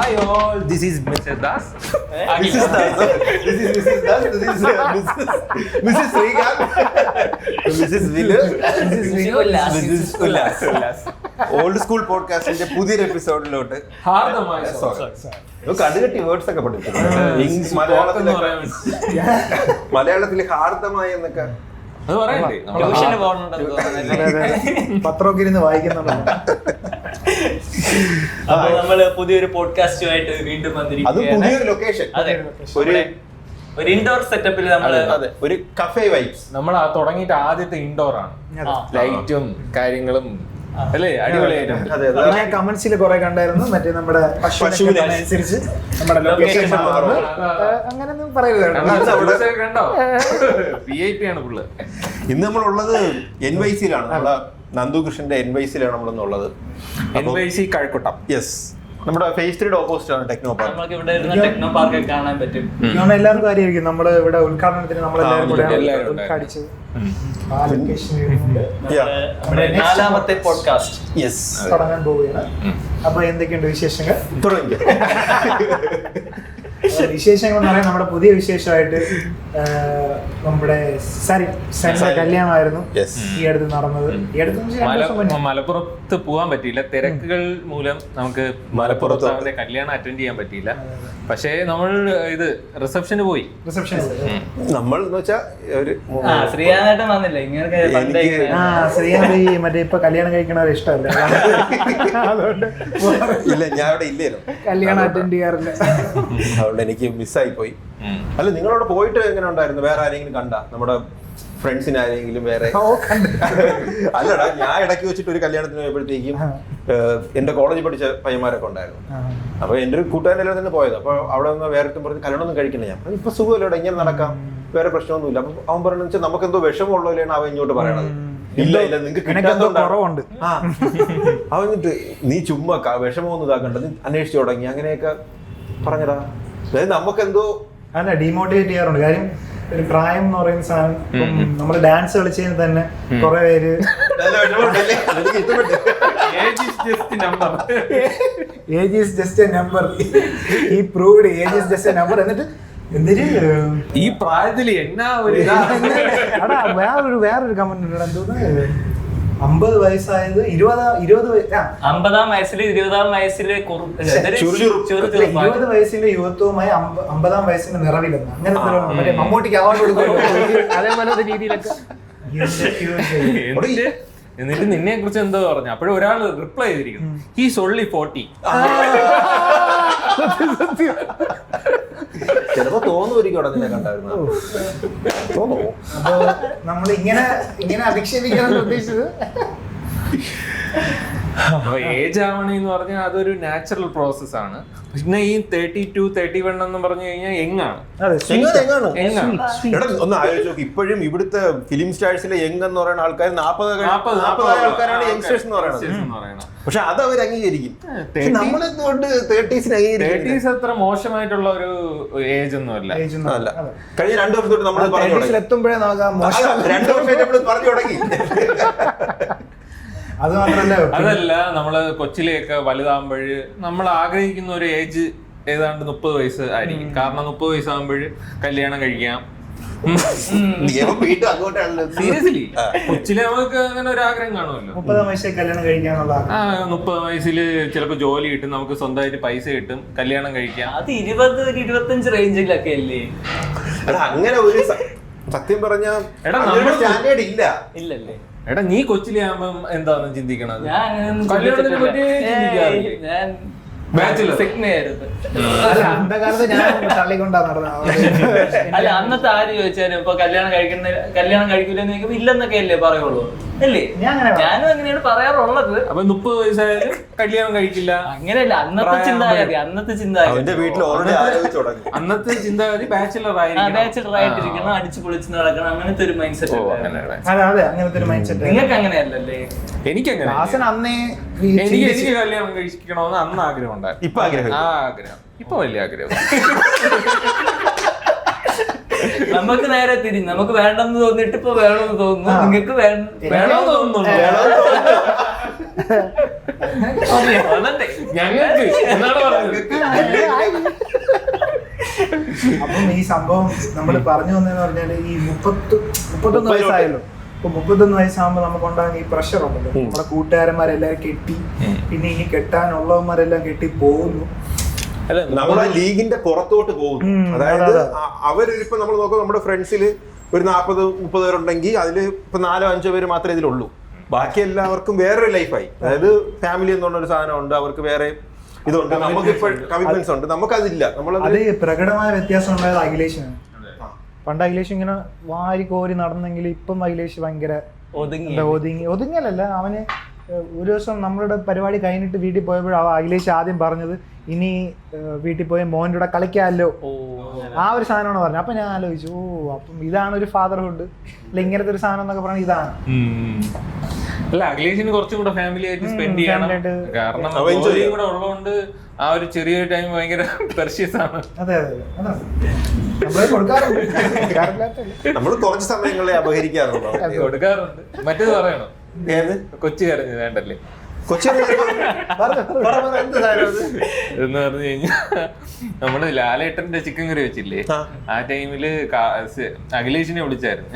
Hi all, this is Mr. Das. Mrs. Das. This is Mrs. Das. This is Mrs. Srikanth. Mrs. Vilu. Mrs. Ullas. Old school പോഡ്കാസ്റ്റിന്റെ പുതിയൊരു എപ്പിസോഡിലോട്ട് കടുകട്ടി words ഒക്കെ പഠിച്ചു. മലയാളത്തില് ഹാർദമായി എന്നൊക്കെ പത്രമൊക്കെ ഇരുന്ന് വായിക്കുന്നുണ്ടോ? അപ്പൊ നമ്മള് പുതിയൊരു പോഡ്കാസ്റ്റുമായിട്ട് വീണ്ടും വന്നിരിക്കുകയാണ്. പുതിയൊരു ലൊക്കേഷൻ, ഒരു ഇൻഡോർ സെറ്റപ്പിൽ നമ്മള് ഒരു കഫേ വൈബ്സ്. നമ്മൾ തുടങ്ങിയിട്ട് ആദ്യത്തെ ഇൻഡോർ ആണ്. ലൈറ്റും കാര്യങ്ങളും അല്ലേ, അടിപൊളിയായിട്ടുണ്ട്. പിന്നെ കമന്റ്സിൽ കുറെ കണ്ടായിരുന്നു മറ്റേ നമ്മുടെ പശുവിനെ അനുസരിച്ച് നമ്മുടെ ലൊക്കേഷൻ അങ്ങനെയൊന്നും പറയരുത്. കണ്ടോ, VIP ആണ് ഫുള്ള്. ഇന്ന് നമ്മളുള്ളത് NYC-ലാണ്. നമ്മളെ നന്ദുകൃഷ്ണന്റെ NYC-ലാണ് നമ്മളിന്നുള്ളത്. NYC കഴക്കൂട്ടം. യെസ്, നമ്മുടെ ഫേസ് 3 ഓപ്പോസിറ്റ് ആണ് ടെക്നോ പാർക്ക്. നമുക്ക് ഇവിടെ ഇരുന്ന് ടെക്നോ പാർക്ക് കാണാൻ പറ്റും. എല്ലാവർക്കും അറിയായിരിക്കും നമ്മള് ഇവിടെ ഉദ്ഘാടനത്തിന് നമ്മളെല്ലാവരും കൂടെ ഉദ്ഘാടിച്ചത്. നാലാമത്തെ പോഡ്കാസ്റ്റ് തുടങ്ങാൻ പോവുകയാണ്. അപ്പൊ എന്തൊക്കെയുണ്ട് വിശേഷങ്ങൾ? വിശേഷങ്ങൾ എന്ന് പറയാൻ നമ്മുടെ പുതിയ വിശേഷമായിട്ട് നമ്മുടെ സരിന്റെ കല്യാണമായിരുന്നു ഈ അടുത്ത് നടന്നത്. ഈ അടുത്ത് മലപ്പുറത്ത് പോകാൻ പറ്റിയില്ല, തിരക്കുകൾ മൂലം നമുക്ക് മലപ്പുറത്ത് അവരുടെ കല്യാണം അറ്റൻഡ് ചെയ്യാൻ പറ്റിയില്ല. പക്ഷേ നമ്മൾ ഇത് റിസപ്ഷന് പോയി. നമ്മൾ ശ്രീയാനായിട്ടും വന്നില്ല. ശ്രീയാന്ത് മറ്റേ ഇപ്പൊ കല്യാണം കഴിക്കണവരെ ഇഷ്ടമല്ല, അതുകൊണ്ട് ഇല്ല, ഞാൻ അവിടെ ഇല്ലായിരുന്നു, കല്യാണം അറ്റൻഡ് ചെയ്യാറില്ല. അതുകൊണ്ട് എനിക്ക് മിസ്സായി പോയി. അല്ല, നിങ്ങളവിടെ പോയിട്ട് എങ്ങനെ ഉണ്ടായിരുന്നു? വേറെ ആരെങ്കിലും കണ്ട? നമ്മുടെ ഫ്രണ്ട്സിന് ആരെങ്കിലും വേറെ? അല്ലടാ, ഞാൻ ഇടയ്ക്ക് വെച്ചിട്ട് ഒരു കല്യാണത്തിന് പോയപ്പോഴത്തേക്കും എന്റെ കോളേജിൽ പഠിച്ച പയ്യന്മാരൊക്കെ ഉണ്ടായിരുന്നു. അപ്പൊ എന്റെ ഒരു കൂട്ടുകാരൻ തന്നെ പോയത്. അപ്പൊ അവിടെ നിന്ന് വേറെ പറഞ്ഞ് കല്യാണം ഒന്നും കഴിക്കണേ. ഞാൻ ഇപ്പൊ സുഖമല്ലോടെ, ഇങ്ങനെ നടക്കാം, വേറെ പ്രശ്നമൊന്നുമില്ല. അപ്പൊ അവൻ പറഞ്ഞു വെച്ചാൽ നമുക്കെന്തോ വിഷമമുള്ളവരെയാണ് അവൻ ഇങ്ങോട്ട് പറയണത്. ഇല്ല ഇല്ല, നിങ്ങൾക്ക് കുറവുണ്ട്. അവൻ എന്നിട്ട് നീ ചുമ്മാ വിഷമമൊന്നും ഇതാക്കണ്ട, നീ അന്വേഷിച്ചു തുടങ്ങി, അങ്ങനെയൊക്കെ പറഞ്ഞതാ. അതായത് നമുക്കെന്തോ അല്ല, ഡീമോട്ടിവേറ്റ് ചെയ്യാറുണ്ട്. കാര്യം ഒരു പ്രായം എന്ന് പറയുന്ന സാധനം, നമ്മള് ഡാൻസ് കളിച്ചതിന് തന്നെ കുറെ പേര് age is just a number, ഈ proved age is just a number. എന്നിട്ട് ഈ പ്രായത്തില് എന്നാ ഒരു വേറൊരു കമന്റ് ഉണ്ട്, എന്തോന്ന് 50 വയസ്സായത് 50-ആം വയസ്സിൽ 20-ആം വയസ്സിൽ 20 വയസ്സിന്റെ യുവത്വവുമായി 50-ആം വയസ്സിന്റെ നിറവിലെന്ന്, അങ്ങനെ മമ്മൂട്ടിക്ക് അവാർഡ് കൊടുക്കുമല്ലോ, അതേപോലെ രീതിയിലൊക്കെ. എന്നിട്ട് നിന്നെ കുറിച്ച് എന്തോ പറഞ്ഞു. അപ്പോഴും ഒരാൾ റിപ്ലൈ ചെയ്തിരിക്കുന്നു, ഹീസ് ഓൺലി 40. ചിലപ്പോ തോന്നുമായിരിക്കും അവിടെ നിന്നെ കണ്ടായിരുന്നു. തോന്നുമോ? അപ്പൊ നമ്മൾ ഇങ്ങനെ അധിക്ഷേപിക്കാൻ ഉദ്ദേശിച്ചത് ഏജ് ആവണെന്ന് പറഞ്ഞാൽ അതൊരു നാച്ചുറൽ പ്രോസസ് ആണ്. പിന്നെ ഈ 32, 31 എന്ന് പറഞ്ഞു കഴിഞ്ഞാൽ യങ്ങാണ്. ഒന്ന് ആലോചിച്ച് നോക്ക്, ഇപ്പോഴും ഇവിടുത്തെ ഫിലിം സ്റ്റാർസിലെ യങ് എന്ന് പറയുന്ന ആൾക്കാർ 40 ആൾക്കാരാണ് യങ്സ്റ്റേഴ്സ് എന്ന് പറയുന്നത്. പക്ഷെ അത് അവർ അംഗീകരിക്കും. നമ്മളെന്തുകൊണ്ട് 30s അത്ര മോശമായിട്ടുള്ള ഒരു ഏജ് ഒന്നും അല്ല. കഴിഞ്ഞ 2 വർഷം തൊട്ട് നമ്മൾ എത്തുമ്പോഴേ നോക്കാം, 2 വർഷമായിട്ട് നമ്മൾ പറഞ്ഞു തുടങ്ങി. അത് മാത്രല്ല, അതല്ല, നമ്മള് കൊച്ചിലെയൊക്കെ വലുതാകുമ്പോഴ് നമ്മൾ ആഗ്രഹിക്കുന്ന ഒരു ഏജ് ഏതാണ്ട് 30 വയസ്സ് ആയിരിക്കും. കാരണം 30 വയസ്സാകുമ്പോഴ് കല്യാണം കഴിക്കാം. സീരിയസ്ലി കൊച്ചിലെ നമുക്ക് അങ്ങനെ ഒരു ആഗ്രഹം കാണുമല്ലോ, 30 വയസ്സിൽ കല്യാണം കഴിക്കാന്നുള്ള. 30 വയസ്സിൽ ചിലപ്പോ ജോലി കിട്ടും, നമുക്ക് സ്വന്തമായിട്ട് പൈസ കിട്ടും, കല്യാണം കഴിക്കാം. അത് 20-25 റേഞ്ചിലൊക്കെ അല്ലേ? അങ്ങനെ ഒരു സത്യം പറഞ്ഞ സ്റ്റാൻഡേർഡ് ഇല്ല. ഇല്ലല്ലേ? എടാ, നീ കൊച്ചിലെ ആകുമ്പം എന്താന്ന് ചിന്തിക്കണത്? കല്യാണത്തിനെ പറ്റി ഞാൻ അല്ല, അന്നത്തെ ആര് ചോദിച്ചാലും ഇപ്പൊ കല്യാണം കഴിക്കില്ലെന്ന് ചോദിക്കുമ്പോ ഇല്ലെന്നൊക്കെ അല്ലേ പറയുള്ളൂ, അല്ലേ? ഞാനും അങ്ങനെയാണ് പറയാറുള്ളത്. അപ്പൊ 30 വയസ്സായാലും കല്യാണം കഴിക്കില്ല, അങ്ങനെയല്ല. അന്നത്തെ ചിന്താഗതി അന്നത്തെ ചിന്താഗതി ബാച്ചിലർ ആയിട്ടിരിക്കണം, അടിച്ചു പൊളിച്ച് നടക്കണം, അങ്ങനത്തെ ഒരു മൈൻഡ് സെറ്റ്. നിങ്ങൾക്ക് അങ്ങനെയല്ലല്ലേ? എനിക്കങ്ങനെ എനിക്ക് കല്യാണം കഴിക്കണമെന്ന് അന്ന് ആഗ്രഹം ഉണ്ടായിരുന്നു. ഇപ്പൊ ആഗ്രഹം ഇപ്പൊ വലിയ ആഗ്രഹം. നമുക്ക് നേരെ തിരിഞ്ഞു, നമുക്ക് വേണ്ടെന്ന് തോന്നിട്ട് ഇപ്പൊ വേണമെന്ന് തോന്നുന്നു. നിങ്ങൾക്ക് വേണമെന്ന് തോന്നുന്നു. അതല്ലേ ഞങ്ങൾക്ക് എന്നാണ് പറഞ്ഞത്. അപ്പം ഈ സംഭവം നമ്മൾ പറഞ്ഞു വന്നതെന്ന് പറഞ്ഞാല് ഈ 31 വയസ്സായല്ലോ. ഇപ്പൊ 31 വയസ്സാകുമ്പോ നമുക്ക് ഉണ്ടാകുന്ന ഈ പ്രഷർ ഉണ്ടല്ലോ, നമ്മുടെ കൂട്ടുകാരന്മാരെല്ലാരും കെട്ടി, പിന്നെ ഇനി കെട്ടാനുള്ളവന്മാരെല്ലാം കെട്ടി പോകുന്നു. അല്ല നമ്മളെ ലീഗിന്റെ പുറത്തോട്ട് പോകും. അതായത് അവരിപ്പോ നമ്മൾ നോക്കാം, നമ്മുടെ ഫ്രണ്ട്സില് ഒരു 40-30 പേരുണ്ടെങ്കിൽ അതിൽ ഇപ്പൊ 4-5 പേര് മാത്രമേ ഇതിലുള്ളൂ. ബാക്കി എല്ലാവർക്കും വേറൊരു ലൈഫായി. അതായത് ഫാമിലി എന്നുള്ള സാധനമുണ്ട്, അവർക്ക് വേറെ ഇതുണ്ട്, നമുക്ക് ഇപ്പോൾ കമ്മിറ്റ്മെന്റ്സ് ഉണ്ട്, നമുക്കതില്ല. അത് പ്രകടമായ വ്യത്യാസം ഉണ്ടായത് അഖിലേഷിനാണ്. പണ്ട് അഖിലേഷ് ഇങ്ങനെ വാരിക്കോരി നടന്നെങ്കിൽ ഇപ്പം അഖിലേഷ് ഭയങ്കര ഒതുങ്ങലല്ല. അവന് ഒരു ദിവസം നമ്മളുടെ പരിപാടി കഴിഞ്ഞിട്ട് വീട്ടിൽ പോയപ്പോഴും അഖിലേഷ് ആദ്യം പറഞ്ഞത്, ഇനി വീട്ടിൽ പോയി മോൻ്റെ കൂടെ കളിക്കാമല്ലോ, ആ ഒരു സാധനമാണ് പറഞ്ഞത്. അപ്പൊ ഞാൻ ആലോചിച്ചു, അപ്പം ഇതാണ് ഒരു ഫാദർഹുഡ്, അല്ല ഇങ്ങനത്തെ ഒരു സാധനം എന്നൊക്കെ പറഞ്ഞാൽ ഇതാണ്. അല്ല അഖിലേഷിന് കുറച്ചും കൂടെ ഫാമിലി ആയിട്ട് സ്പെൻഡ് ചെയ്യണം. കാരണം ജോലിയും കൂടെ ഉള്ളതുകൊണ്ട് ആ ഒരു ചെറിയൊരു ടൈം ഭയങ്കര പെർഷ്യസ് ആണ്. അതെ അതെ നമ്മള് കൊടുക്കാറുണ്ട്, നമ്മൾ കുറച്ച് സമയങ്ങളെ അപഹരിക്കാറുണ്ടോ? കൊടുക്കാറുണ്ട്. മറ്റേത് പറയണം, ഏത് കൊച്ചു കരഞ്ഞ് വേണ്ടല്ലേ? കൊച്ചി എന്ത് എന്ന് പറഞ്ഞു കഴിഞ്ഞാൽ നമ്മള് ലാലേട്ടന്റെ ചിക്കൻ കറി വെച്ചില്ലേ, ആ ടൈമില് അഖിലേഷിനെ വിളിച്ചായിരുന്നു.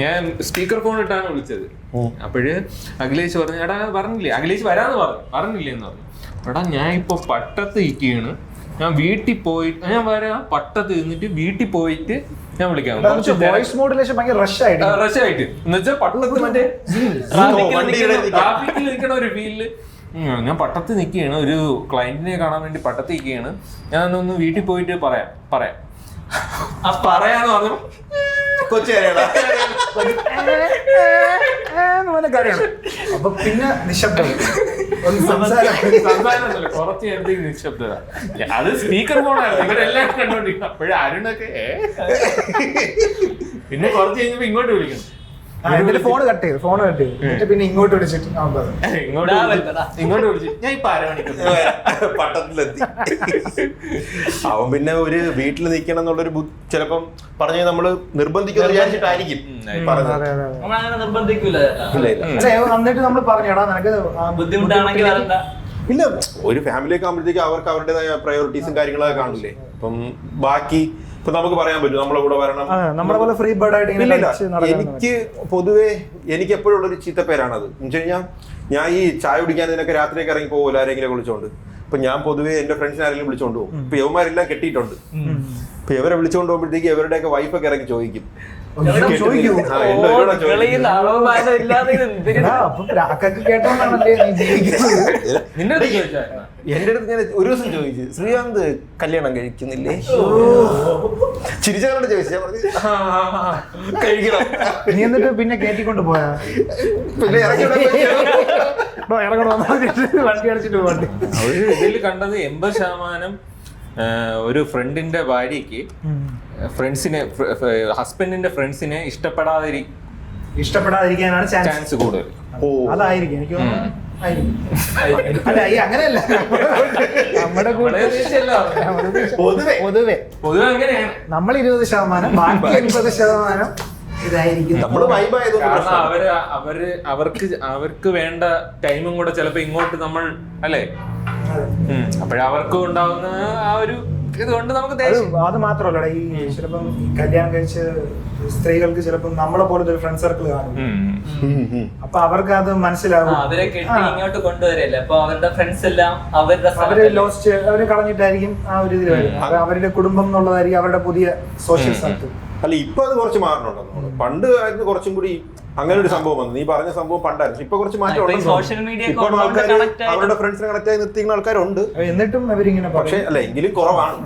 ഞാൻ സ്പീക്കർ ഫോൺ ഇട്ടാണ് വിളിച്ചത്. അപ്പോഴ് അഖിലേഷ് പറഞ്ഞു, എടാ പറഞ്ഞില്ലേ, അഖിലേഷ് വരാന്ന് പറഞ്ഞില്ലേ എന്ന് പറഞ്ഞു. എടാ ഞാൻ ഇപ്പൊ പട്ടത്ത് ഇരിക്കുകയാണ്, ഞാൻ വീട്ടിൽ പോയിട്ട് ഞാൻ വരാം, പട്ടത്ത് നിന്നിട്ട് വീട്ടിൽ പോയിട്ട് ഞാൻ വിളിക്കാം. വോയിസ് മോഡുലേഷൻ ഭയങ്കര റഷ് ആയിട്ട് എന്ന് വെച്ചാൽ പട്ടത്ത് മറ്റേ ട്രാഫിക്കിൽ നിൽക്കണ ഒരു ഫീലില് ഞാൻ പട്ടത്ത് നിൽക്കുകയാണ്, ഒരു ക്ലയന്റിനെ കാണാൻ വേണ്ടി പട്ടത്ത് നിൽക്കുകയാണ്, ഞാനൊന്ന് വീട്ടിൽ പോയിട്ട് പറയാം പറയാന്ന് പറഞ്ഞു. അപ്പൊ പിന്നെ നിശബ്ദം, കുറച്ച് നേരത്തേക്ക് നിശബ്ദത. അത് സ്പീക്കർ ഫോണായിരുന്നു, ഇവരെല്ലാം കണ്ടോണ്ടിരിക്കും. അപ്പോഴും അരുണൊക്കെ പിന്നെ കുറച്ച് കഴിഞ്ഞപ്പോ ഇങ്ങോട്ട് വിളിക്കണം. ഫോൺ കട്ട് ചെയ്തു പിന്നെ ഇങ്ങോട്ട് വിളിച്ചിട്ട് ഇങ്ങോട്ട് വിളിച്ചിട്ട് ഞാൻ ഇപ്പൊ പട്ടത്തിലെത്തി. അവൻ പിന്നെ ഒരു വീട്ടിൽ നിൽക്കണം എന്നുള്ളൊരു ചിലപ്പം പറഞ്ഞു നമ്മള് നിർബന്ധിക്കുന്ന വിചാരിച്ചിട്ടായിരിക്കും പറഞ്ഞത്. നിർബന്ധിക്കൂല, എന്നിട്ട് നമ്മൾ പറഞ്ഞടാ നിനക്ക് ബുദ്ധിമുട്ടാണെങ്കിൽ ഇല്ല, ഒരു ഫാമിലി ഒക്കെ ആകുമ്പോഴത്തേക്ക് അവർക്ക് അവരുടേതായ പ്രയോറിറ്റീസും കാര്യങ്ങളൊക്കെ കാണില്ലേ. അപ്പം ബാക്കി ഇപ്പൊ നമുക്ക് പറയാൻ പറ്റും നമ്മളെ കൂടെ വരണം, നമ്മളെ പോലെ ഫ്രീ ബേർഡ് ആയിട്ട്. എനിക്ക് പൊതുവേ എനിക്ക് എപ്പോഴും ഉള്ളൊരു ചീത്തപ്പേരാണത്. എന്ന് വെച്ച് കഴിഞ്ഞാൽ ഞാൻ ഈ ചായ കുടിക്കാൻ ഇതിനൊക്കെ രാത്രിയൊക്കെ ഇറങ്ങി പോകുമല്ലോ ആരെങ്കിലും വിളിച്ചോണ്ട്. അപ്പൊ ഞാൻ പൊതുവേ എന്റെ ഫ്രണ്ട്സിനെ ആരെങ്കിലും വിളിച്ചോണ്ട് പോകും. ഇപ്പൊ യവന്മാരെല്ലാം കെട്ടിയിട്ടുണ്ട്. ഇപ്പൊ ഇവരെ വിളിച്ചോണ്ട് പോകുമ്പോഴത്തേക്ക് ഇവരുടെയൊക്കെ വൈഫൊക്കെ ഇറങ്ങി ചോദിക്കും, എന്റെ അടുത്ത് ഞാൻ ഒരു ദിവസം ചോദിച്ചു, ശ്രീകാന്ത് കല്യാണം കഴിക്കുന്നില്ലേ? ചിരിച്ചവരോട് ചോദിച്ചു, കഴിക്കണം. നീ എന്നിട്ട് പിന്നെ കേട്ടിക്കൊണ്ട് പോയാ പിന്നെ വണ്ടി അടിച്ചിട്ട് പോകണ്ടേ? ഇതിൽ കണ്ടത് 80% ഒരു ഫ്രണ്ടിന്റെ ഭാര്യക്ക് ഹസ്ബൻഡിന്റെ ഫ്രണ്ട്സിനെ ഇഷ്ടപ്പെടാതിരിക്കാനാണ് ചാൻസ് കൂടുതൽ. അതായിരിക്കും എനിക്ക് തോന്നുന്നു. അല്ല ഈ അങ്ങനെയല്ല, നമ്മുടെ പൊതുവെ അങ്ങനെയാണ്. നമ്മൾ 20%, ബാക്കി 80% ഇതായിരിക്കും. കാരണം അവർക്ക് വേണ്ട ടൈമും കൂടെ ചിലപ്പോ ഇങ്ങോട്ട് നമ്മൾ അല്ലേ, അപ്പോഴവർക്ക് ഉണ്ടാവുന്ന ആ ഒരു ഇതുകൊണ്ട് നമുക്ക് അത് മാത്രമല്ല, ഈ ചിലപ്പം കല്യാണം കഴിച്ച സ്ത്രീകൾക്ക് ചിലപ്പം നമ്മളെ പോലത്തെ ഒരു ഫ്രണ്ട് സർക്കിൾ കാണും. അപ്പൊ അവർക്ക് അത് മനസ്സിലാവും. അവരെ കെട്ടി ഇങ്ങോട്ട് കൊണ്ടുവരല്ലേ, അപ്പൊ അവരുടെ ഫ്രണ്ട്സ് എല്ലാം അവര് കളഞ്ഞിട്ടായിരിക്കും ആ ഒരു ഇതിൽ വരുന്നത്. അവരുടെ കുടുംബം എന്നുള്ളതായിരിക്കും അവരുടെ പുതിയ സോഷ്യൽ സർക്കിൾ. അല്ല ഇപ്പൊ അത് കുറച്ച് മാറണുണ്ടോ? പണ്ട് ആയിരുന്നു കുറച്ചും കൂടി അങ്ങനെ ഒരു സംഭവം വന്നു. നീ പറഞ്ഞ സംഭവം പണ്ടായിരുന്നു. ഇപ്പൊ കുറച്ച് മാറ്റം അവരുടെ ഫ്രണ്ട്സിനെ കണക്ട് ആയി നിർത്തിക്കുന്ന ആൾക്കാരുണ്ട്. എന്നിട്ടും അവരിങ്ങനെ പക്ഷെ അല്ല എങ്കിലും കുറവാണ്.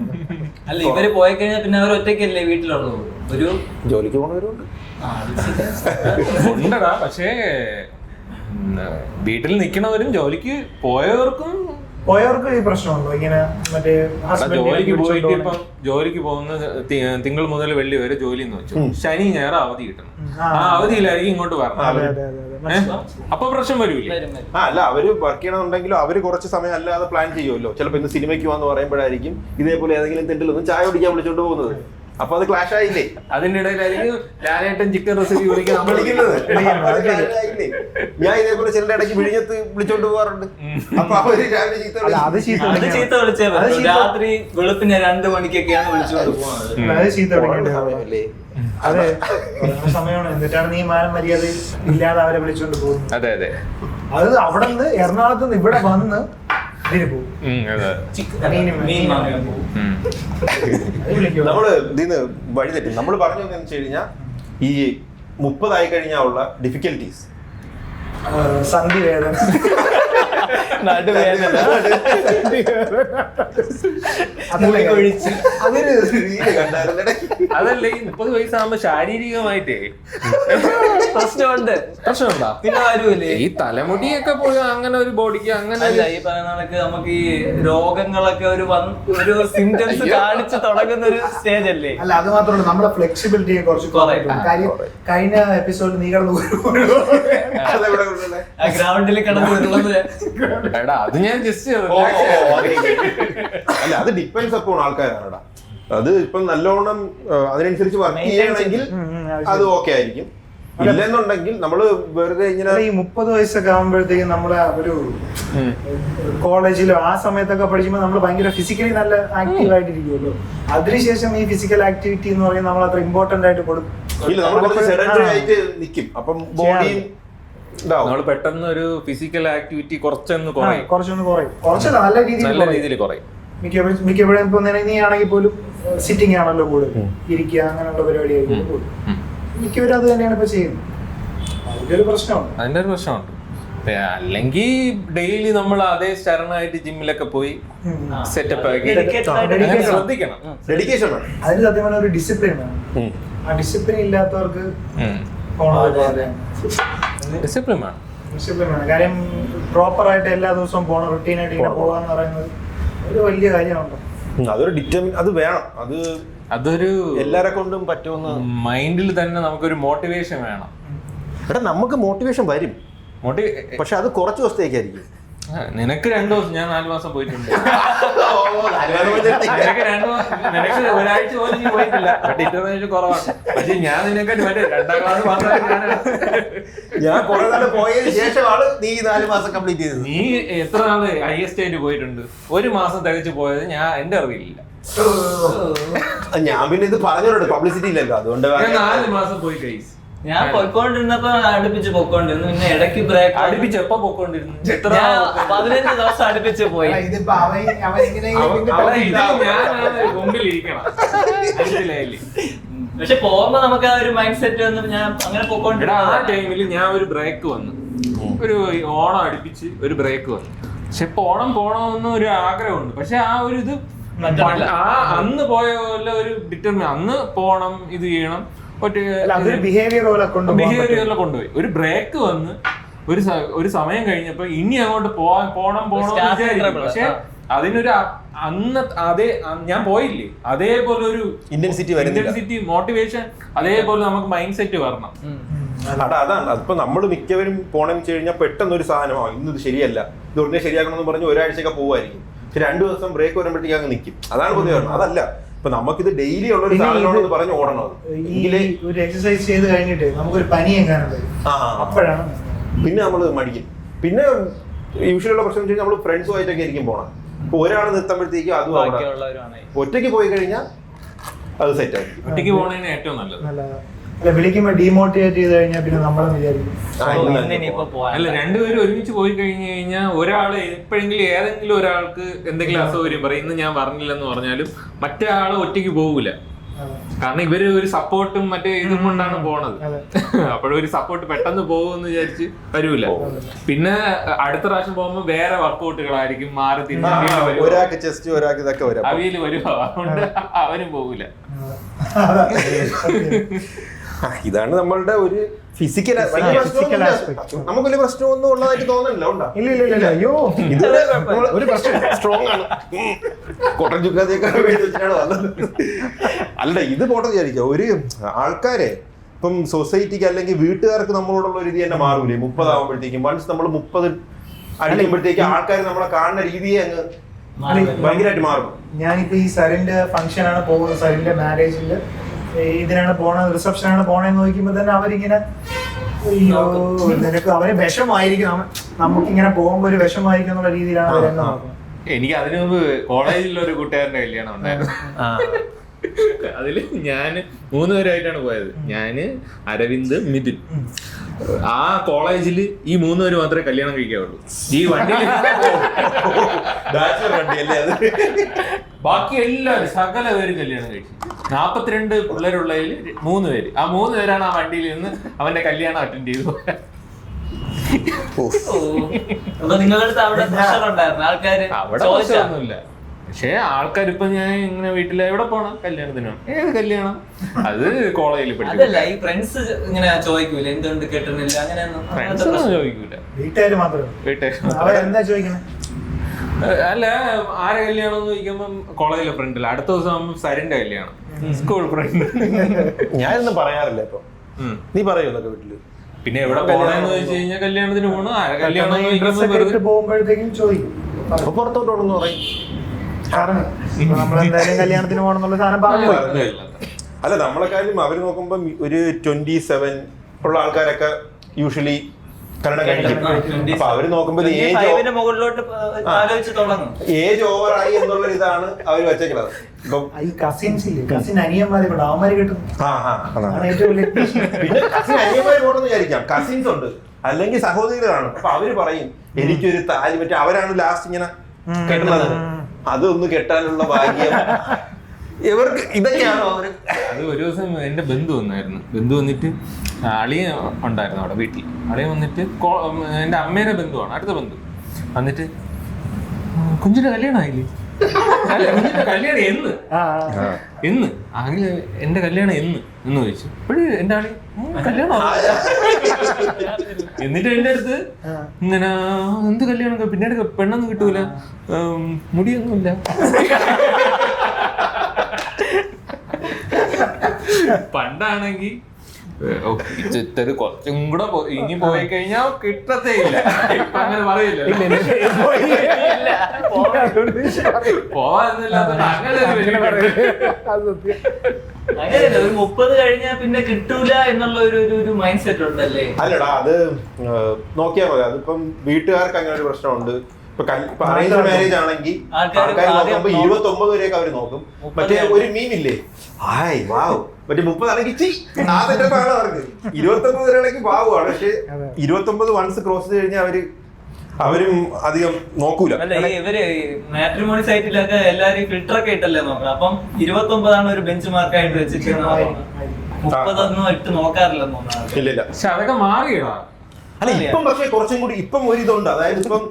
അല്ല ഇവര് പോയി കഴിഞ്ഞാൽ പിന്നെ അവർ ഒറ്റയ്ക്കല്ലേ വീട്ടിലുള്ളത്, ഒരു ജോലിക്ക് പോണവരുണ്ട്. ഉണ്ടടാ, പക്ഷേ വീട്ടിൽ നിൽക്കണവരും ജോലിക്ക് പോയവർക്കും ഈ പ്രശ്നമുണ്ടോ? ഇങ്ങനെ മറ്റേ ജോലിക്ക് പോയിട്ട് ഇപ്പം ജോലിക്ക് പോകുന്ന തിങ്കൾ മുതൽ വെള്ളി വരെ ജോലി എന്ന് വെച്ചു, ശനി ഞായർ അവധി കിട്ടണം. ആ അവധിയിലായിരിക്കും ഇങ്ങോട്ട് വരണം. അപ്പൊ പ്രശ്നം വരൂലേ? അല്ല അവര് വർക്ക് ചെയ്യണമെന്നുണ്ടെങ്കിലും അവര് കുറച്ച് സമയം അല്ലാതെ പ്ലാൻ ചെയ്യുമല്ലോ. ചിലപ്പോ ഇന്ന് സിനിമയ്ക്ക് പോകാന്ന് പറയുമ്പോഴായിരിക്കും ഇതേപോലെ ഏതെങ്കിലും തെണ്ടിലൊന്നും ചായ കുടിക്കാൻ വിളിച്ചോണ്ട് പോകുന്നത്. അപ്പൊ അത് ക്ലാഷ് ആയില്ലേ? അതിന്റെ ഇടയിലായിരിക്കും ലാലേട്ടൻ ചിക്കൻ റെസിപ്പി വിളിക്കുന്നത്. ഞാൻ ഇതേപോലെ ചിലരുടെ ഇടയ്ക്ക് വിഴിഞ്ഞത്ത് വിളിച്ചോണ്ട് പോകാറുണ്ട്. അപ്പൊ അവര് രാവിലെ ചീത്ത അല്ല, അത് ചീത്ത അത് വിളിക്കണം. ചീത്ത വിളിച്ചേ പറ്റൂ. രാത്രി വെളുപ്പിന് 2 മണിക്കൊക്കെയാണ് വിളിച്ചുകൊണ്ട് പോകുന്നത്. അത് ചീത്ത വിളിക്കേണ്ടത് സമയമല്ലേ? അതെ സമയമാണ്. എന്നിട്ടാണ് നീ മാനം മര്യാദ ഇല്ലാതെ അവരെ വിളിച്ചോണ്ട് പോകുന്നത്. അതെ അതെ. അത് അവിടെ നിന്ന് എറണാകുളത്ത് നിന്ന് ഇവിടെ വന്ന് ഇതിന് പോകും. അതെ. മീൻ വാങ്ങാൻ പോകും. അത് വിളിക്കുമോ? നമ്മള് ഇതിന്ന് വഴി തെറ്റും. നമ്മൾ പറഞ്ഞു എന്ന് വെച്ച് കഴിഞ്ഞാൽ ഈ 30 ആയി കഴിഞ്ഞാൽ ഉള്ള ഡിഫിക്കൽട്ടീസ്, സന്ധി വേദന, നടുവേദന, അതൊഴിച്ച് അതൊരു റീല് കണ്ടായിരുന്നേ. അതല്ലേ ഈ 30 വയസ്സാകുമ്പോ ശാരീരികമായിട്ടേ പ്രശ്നമുണ്ട്. പ്രശ്നമുണ്ടോ? പിന്നെ ആരുമില്ലേ ഈ തലമുടിയൊക്കെ പോയി അങ്ങനെ ഒരു ബോഡിക്ക് അങ്ങനെ അല്ല, ഈ പറയുന്ന കണക്ക് നമുക്ക് ഈ രോഗങ്ങളൊക്കെ ഒരു സിംറ്റംസ് കാണിച്ച് തുടങ്ങുന്ന ഒരു സ്റ്റേജ് അല്ലേ? അല്ല, അത് മാത്രമല്ല നമ്മുടെ ഫ്ലെക്സിബിലിറ്റിയെ കുറച്ച് കുറവായിട്ടുണ്ട്. കാര്യം കഴിഞ്ഞ എപ്പിസോഡിൽ നീ കിടന്നു അതെവിടെ കൊണ്ടുവന്നേ? ഗ്രൗണ്ടിൽ കിടന്ന് വരുന്നത് എടാ അത് ഞാൻ ജസ്റ്റ് അല്ല, അത് ഡിപ്പെൻസ് അപ്പോൾ ആൾക്കാരാണടാ. അത് ഇപ്പം നല്ലോണം അതിനനുസരിച്ച് വർക്ക് ചെയ്യണമെങ്കിൽ അത് ഓക്കെ ആയിരിക്കും. ഇല്ലെന്നുണ്ടെങ്കിൽ നമ്മള് വെറുതെ ഇങ്ങനെ ഈ 30 വയസ്സൊക്കെ ആകുമ്പോഴത്തേക്കും നമ്മളെ ഒരു കോളേജിലോ ആ സമയത്തൊക്കെ പഠിക്കുമ്പോൾ നമ്മൾ ഭയങ്കര ഫിസിക്കലി നല്ല ആക്റ്റീവ് ആയിട്ടിരിക്കുമല്ലോ. അതിനുശേഷം ഈ ഫിസിക്കൽ ആക്ടിവിറ്റി എന്ന് പറയുന്നത് നമ്മൾ അത്ര ഇമ്പോർട്ടന്റ് ആയിട്ട് കൊടുക്കും. ഇല്ല, നമ്മൾ കുറച്ച് സെഡൻറ്ററി ആയിട്ട് നിൽക്കും. അപ്പം ബോഡിയും നമ്മൾ പെട്ടെന്ന് ഒരു ഫിസിക്കൽ ആക്ടിവിറ്റി കുറച്ചൊന്ന് കുറയും. കുറച്ചൊന്ന് കുറയും. കുറച്ചല്ല, നല്ല രീതിയിൽ കുറയും. മിക്കപ്പോഴും ഇപ്പൊ നീ ആണെങ്കിൽ പോലും സിറ്റിംഗ് ആണല്ലോ കൂടുതൽ, ഇരിക്കുക അങ്ങനെയുള്ള പരിപാടിയായിരിക്കും കൂടുതൽ. മിക്കവരും അത് തന്നെയാണ് ഇപ്പൊ ചെയ്യുന്നത്. അതിന്റെ ഒരു പ്രശ്നമുണ്ട്. അതിന്റെ ഒരു പ്രശ്നമുണ്ട്. അല്ലെങ്കിൽ ഡെയിലി നമ്മൾ അതേ സ്റ്റരണായിട്ട് ജിമ്മിലൊക്കെ പോയി സെറ്റപ്പ് ആക്കി ശ്രദ്ധിക്കണം. ഡെഡിക്കേഷൻ വേണം. അതിന് സത്യം പറഞ്ഞ ഒരു ഡിസിപ്ലിൻ വേണം. ആ ഡിസിപ്ലിൻ ഇല്ലാത്തവർക്ക് ഡിസിപ്ലിൻ വേണം. ഡിസിപ്ലിൻ വേണം. കാര്യം പ്രോപ്പർ ആയിട്ട് എല്ലാ ദിവസവും പോകണം, റുട്ടീൻ ആയിട്ട് ഇങ്ങനെ പോകാന്ന് പറയുന്നത് ഒരു വലിയ കാര്യമാണ്. അതൊരു ഡിറ്റർമിൻ, അത് വേണം. അതൊരു എല്ലാരെ കൊണ്ടും പറ്റുമെന്ന് മൈൻഡിൽ തന്നെ നമുക്കൊരു മോട്ടിവേഷൻ വേണം. എടാ, നമുക്ക് മോട്ടിവേഷൻ വരും, പക്ഷെ അത് കുറച്ച് ദിവസത്തേക്കായിരിക്കും. നിനക്ക് 2 ദിവസം, ഞാൻ 4 മാസം പോയിട്ടുണ്ട്. നിനക്ക് ഒരാഴ്ച പോലും നീ പോയിട്ടില്ല. ഡിറ്റർമിനേഷൻ കുറവാണ്. പക്ഷെ ഞാൻ നിനക്കായിട്ട് മറ്റേ 2ാം ക്ലാസ് മാത്രമേ ഞാൻ കുറെ നാളെ പോയതിനു ശേഷമാണ് നീ 4 മാസം കംപ്ലീറ്റ് ചെയ്തത്. നീ എത്ര നാള് ഹൈയസ്റ്റ് ആയിട്ട് പോയിട്ടുണ്ട്? 1 മാസം തികച്ചു പോയത് ഞാൻ എന്റെ അറിവില്ല. ഞാൻ പിന്നെ ഇത് പറഞ്ഞോണ്ട് പബ്ലിസിറ്റി ഇല്ലല്ലോ, അതുകൊണ്ട് ഞാൻ 4 മാസം പോയി കൈസ്. ഞാൻ പൊയ്ക്കൊണ്ടിരുന്നപ്പോ അടുപ്പിച്ച് പൊയ്ക്കൊണ്ടിരുന്നു. പിന്നെ ഇടയ്ക്ക് ബ്രേക്ക് അടുപ്പിച്ച് എപ്പോ പൊക്കോണ്ടിരുന്നു? 15 ദിവസം അടുപ്പിച്ച് പോയി. ഇതിപ്പോ ഞാൻ മുമ്പിലിരിക്കണം. പക്ഷെ പോകുമ്പോ നമുക്ക് ആ ഒരു മൈൻഡ് സെറ്റ് വന്ന് ഞാൻ അങ്ങനെ പൊക്കോണ്ടിരുന്ന ആ ടൈമിൽ ഞാൻ ഒരു ബ്രേക്ക് വന്നു. ഒരു ഓണം അടുപ്പിച്ച് ഒരു ബ്രേക്ക് വന്നു. പക്ഷെ ഇപ്പൊ ഓണം പോണമെന്ന് ഒരു ആഗ്രഹമുണ്ട്. പക്ഷെ ആ ഒരു ഇത് അന്ന് പോയ പോലെ ഒരു ഡിറ്റർമിൻ, അന്ന് പോണം, ഇത് ചെയ്യണം, ബിഹേവിയറിലെ കൊണ്ടുപോയി. ഒരു ബ്രേക്ക് വന്ന് ഒരു സമയം കഴിഞ്ഞപ്പോ ഇനി അങ്ങോട്ട് പോണം വിചാരിക്കും. പക്ഷെ അതിനൊരു അന്ന് ഞാൻ പോയില്ലേ, അതേപോലെ ഒരു ഇന്റൻസിറ്റി മോട്ടിവേഷൻ, അതേപോലെ നമുക്ക് മൈൻഡ് സെറ്റ് വരണം. അതാണ് അതിപ്പോ നമ്മൾ മിക്കവരും പോണെന്ന് വെച്ച് കഴിഞ്ഞാൽ പെട്ടെന്ന് ഒരു സാധനമാണ്, ഇന്നത് ശരിയല്ല, ഇത് ഉടനെ ശരിയാക്കണമെന്ന് പറഞ്ഞ് ഒരാഴ്ചയൊക്കെ പോവായിരിക്കും. പക്ഷെ 2 ദിവസം ബ്രേക്ക് വരുമ്പോഴത്തേക്ക് അങ്ങ് നിൽക്കും. അതാണ് പൊതുവെ പറഞ്ഞത്. അതല്ല, ഇപ്പൊ നമുക്കിത് ഡെയിലി ഉള്ള ഒരു സാധനമാണെന്ന് പറഞ്ഞ് ഓടണം. ഒരു എക്സസൈസ് ചെയ്ത് കഴിഞ്ഞിട്ട് നമുക്കൊരു പനി എങ്ങാനുണ്ട്, അപ്പോഴാണ് പിന്നെ നമ്മൾ മടിക്കും. പിന്നെ യൂഷ്വലുള്ള പ്രശ്നം വെച്ച് കഴിഞ്ഞാൽ നമ്മൾ ഫ്രണ്ട്സുമായിട്ടൊക്കെ ആയിരിക്കും പോണം. ഇപ്പൊ ഒരാൾ നിർത്തുമ്പോഴത്തേക്കും അതും ഒറ്റയ്ക്ക് പോയി കഴിഞ്ഞാൽ അത് സെറ്റ് ആയിരിക്കും. ഒറ്റയ്ക്ക് പോകണതിന് ഏറ്റവും നല്ലത്. വിളിക്കുമ്പോ ഡീമോട്ടിവേറ്റ് ചെയ്ത് കഴിഞ്ഞാൽ പിന്നെ നമ്മളെ വിചാരിക്കും. അല്ല, 2 പേരും ഒരുമിച്ച് പോയി കഴിഞ്ഞു കഴിഞ്ഞാൽ ഒരാള് എപ്പോഴെങ്കിലും ഏതെങ്കിലും ഒരാൾക്ക് എന്തെങ്കിലും അസൗകര്യം പറയും, ഇന്ന് ഞാൻ പറഞ്ഞില്ലെന്ന് പറഞ്ഞാലും മറ്റേ ആള് ഒറ്റയ്ക്ക് പോകൂല. കാരണം ഇവര് ഒരു സപ്പോർട്ടും മറ്റേ ഇതും കൊണ്ടാണ് പോണത്. അപ്പോഴൊരു സപ്പോർട്ട് പെട്ടെന്ന് പോകുമെന്ന് വിചാരിച്ച് വരൂല. പിന്നെ അടുത്ത പ്രാവശ്യം പോകുമ്പോ വേറെ വർക്കൗട്ടുകളായിരിക്കും മാറി തിരിഞ്ഞ് ഒരാൾക്ക് ചെസ്റ്റ്, ഒരാൾക്ക് ഇതൊക്കെ വരും, അവിയല് വരുമോ, അതുകൊണ്ട് അവരും പോകൂല. ഇതാണ് നമ്മളുടെ ഒരു ഫിസിക്കൽ നമുക്ക് വലിയ പ്രശ്നമൊന്നും ഉള്ളതായിട്ട് തോന്നണില്ല. ഒരു പ്രശ്നം സ്ട്രോങ് ആണ്, കൊട്ടൻ ചുക്കാതെയൊക്കെ വന്നത്. അല്ല, ഇത് പോട്ടെന്ന് വിചാരിക്കാം. ഒരു ആൾക്കാരെ ഇപ്പം സൊസൈറ്റിക്ക് അല്ലെങ്കിൽ വീട്ടുകാർക്ക് നമ്മളോടുള്ള ഒരു രീതി തന്നെ മാറൂലേ 30 ആവുമ്പോഴത്തേക്കും. വൺസ് നമ്മൾ 30 അടിക്കുമ്പോഴത്തേക്ക് ആൾക്കാർ നമ്മളെ കാണുന്ന രീതിയെ അങ്ങ് ഭയങ്കരമായിട്ട് മാറും. ഞാനിപ്പോ ഈ സരിന്റെ ഫംഗ്ഷനാണ് പോകുന്നത്, സരിന്റെ മാരേജിന്റെ ഇതിനാണ് പോണത്, റിസപ്ഷനാണ് പോണേന്ന് നോക്കുമ്പോ തന്നെ അവരിങ്ങനെ അയ്യോ നിനക്ക് അവന് വിഷമായിരിക്കും, നമുക്കിങ്ങനെ പോകുമ്പോ ഒരു വിഷമായിരിക്കും എന്നുള്ള രീതിയിലാണ് അവർ എന്നെ നോക്കുന്നത്. എനിക്ക് അതിനു മുമ്പ് കോളേജിലുള്ള ഒരു കൂട്ടുകാരന്റെ കല്യാണം ഉണ്ടായിരുന്നു. അതില് ഞാന് 3 പേരായിട്ടാണ് പോയത്. ഞാന്, അരവിന്ദ്, മിഥുൻ. ആ കോളേജില് ഈ 3 പേര് മാത്രമേ കല്യാണം കഴിക്കാവുള്ളൂ. ഈ വണ്ടിയിൽ ബാക്കി എല്ലാവരും സകല പേരും കല്യാണം കഴിച്ചു. 42 പിള്ളേരുള്ളതിൽ 3 പേര്. ആ 3 പേരാണ് ആ വണ്ടിയിൽ നിന്ന് അവന്റെ കല്യാണം അറ്റൻഡ് ചെയ്തു. അപ്പൊ നിങ്ങളുടെ അവിടെ പ്രഷർ ഉണ്ടായിരുന്നു, ആൾക്കാര് അവിടെ പ്രശ്നമൊന്നുമില്ല. പക്ഷെ ആൾക്കാർ ഇപ്പൊ ഞാൻ ഇങ്ങനെ വീട്ടിൽ എവിടെ പോണം കല്യാണത്തിനാണ്, ഏത് കല്യാണം, അത് കോളേജിൽ പഠിക്കും. അതല്ല ഈ ഫ്രണ്ട്സ് ഇങ്ങനെ ചോദിക്കൂല എന്തുകൊണ്ട് കെട്ടുന്നില്ല അങ്ങനെയൊന്നും ചോദിക്കൂല, വീട്ടുകാര് മാത്രമേ. അവരെന്താ ചോദിക്കണേ? അല്ല ആരെ കല്യാണം എന്ന് ചോദിക്കുമ്പോ കോളേജിലെ ഫ്രണ്ടില്ല. അടുത്ത ദിവസം ആകുമ്പോ സരിന്റെ കല്യാണം, സ്കൂൾ ഫ്രണ്ട്. ഞാനൊന്നും പറയാറില്ല ഇപ്പൊ. നീ പറയുന്നൊക്കെ വീട്ടില്. പിന്നെ എവിടെ പോണെന്ന് ചോദിച്ചു കഴിഞ്ഞാൽ കല്യാണത്തിന് പോകണം, ആരെ കല്യാണം പോകുമ്പോഴത്തേക്കും ചോദിക്കും പുറത്തോട്ട് പോകണമെന്ന് പറയും. കാരണം നമ്മളെന്തായാലും കല്യാണത്തിന് പോകണം എന്നുള്ള സാധനം പറഞ്ഞു. അല്ല നമ്മളെക്കാളും അവര് നോക്കുമ്പോ ഒരു 27 ഉള്ള ആൾക്കാരൊക്കെ യൂഷ്വലി കല്യാണം കഴിക്കും. അപ്പൊ അവര് നോക്കുമ്പോ ഏജ് ഓവറായി എന്നുള്ള ഇതാണ് അവര് വെച്ചേക്കുന്നത്. ഈ കസിൻ അനിയന്മാരെ അവന്മാര് കിട്ടും. പിന്നെ കസിൻ അനിയന്മാര് പോകണമെന്ന് വിചാരിക്കാം, കസിൻസ് ഉണ്ട്, അല്ലെങ്കിൽ സഹോദരികളാണ്. അപ്പൊ അവര് പറയും എനിക്കൊരു താലി പറ്റി, അവരാണ് ലാസ്റ്റ് ഇങ്ങനെ കെട്ടുന്നത്. അതൊന്ന് കെട്ടാനുള്ള ഭാഗ്യം ഇവർക്ക് ഇതൊക്കെയാണോ അവര്? അത് ഒരു ദിവസം എന്റെ ബന്ധു വന്നായിരുന്നു. ബന്ധു വന്നിട്ട് അളിയ ഉണ്ടായിരുന്നു അവിടെ വീട്ടിൽ. അളിയ വന്നിട്ട് എന്റെ അമ്മേടെ ബന്ധുവാണ്, അടുത്ത ബന്ധു. വന്നിട്ട് കുഞ്ഞിന്റെ കല്യാണം ആയില്ലേ? കുഞ്ഞിന്റെ കല്യാണം എന്ന് ആകില് എന്റെ കല്യാണം എന്ന് ചോദിച്ചു. അപ്പോഴ് എന്റെ ആളി കല്യാണം. എന്നിട്ട് എന്റെ അടുത്ത് ഇങ്ങനെ എന്ത് കല്യാണം, പിന്നീട് പെണ്ണൊന്നും കിട്ടൂല, മുടിയൊന്നുമില്ല. പണ്ടാണെങ്കി കുറച്ചും കൂടെ ഇനി പോയി കഴിഞ്ഞാ കിട്ടത്തേ ഇല്ല. ഇപ്പൊ അങ്ങനെ പറയില്ല, പോവാന്നില്ലാത്ത അങ്ങനെയല്ല. ഒരു 30 കഴിഞ്ഞാൽ പിന്നെ കിട്ടൂല എന്നുള്ള ഒരു മൈൻഡ് സെറ്റ് ഉണ്ടല്ലേ? അല്ലടാ, അത് നോക്കിയാൽ മതി. അതിപ്പം വീട്ടുകാർക്ക് അങ്ങനെ ഒരു പ്രശ്നമുണ്ട്. ഇപ്പൊ അറേഞ്ച് മാരേജ് ആണെങ്കിൽ ആൾക്കാർ നോക്കുമ്പോ 29 വരെയൊക്കെ അവര് നോക്കും. മറ്റേ ഒരു മീമില്ലേ, ഹായ് വാവ്, മറ്റേ 30 ആണെങ്കിൽ 29 വരെയാണെങ്കിൽ വാവുമാണ്. പക്ഷെ 29 വൺസ് ക്രോസ് ചെയ്ത് കഴിഞ്ഞാൽ അവരും അധികം നോക്കൂല. അല്ല ഇവര് മാട്രിമോണി സൈറ്റിലൊക്കെ എല്ലാരും ഫിൽറ്റർ ഒക്കെ ഇട്ടല്ലേ നോക്കാം. അപ്പം 29 ഒരു ബെഞ്ച് മാർക്കായിട്ട് വെച്ചിട്ട് 30 ഇട്ട് നോക്കാറില്ലെന്ന് തോന്നുന്നു. ഇല്ല, പക്ഷെ അതൊക്കെ മാറിയടാ. അല്ല ഇപ്പം പക്ഷെ കുറച്ചും കൂടി ഇപ്പം ഒരിതുണ്ട്. അതായത് ഇപ്പം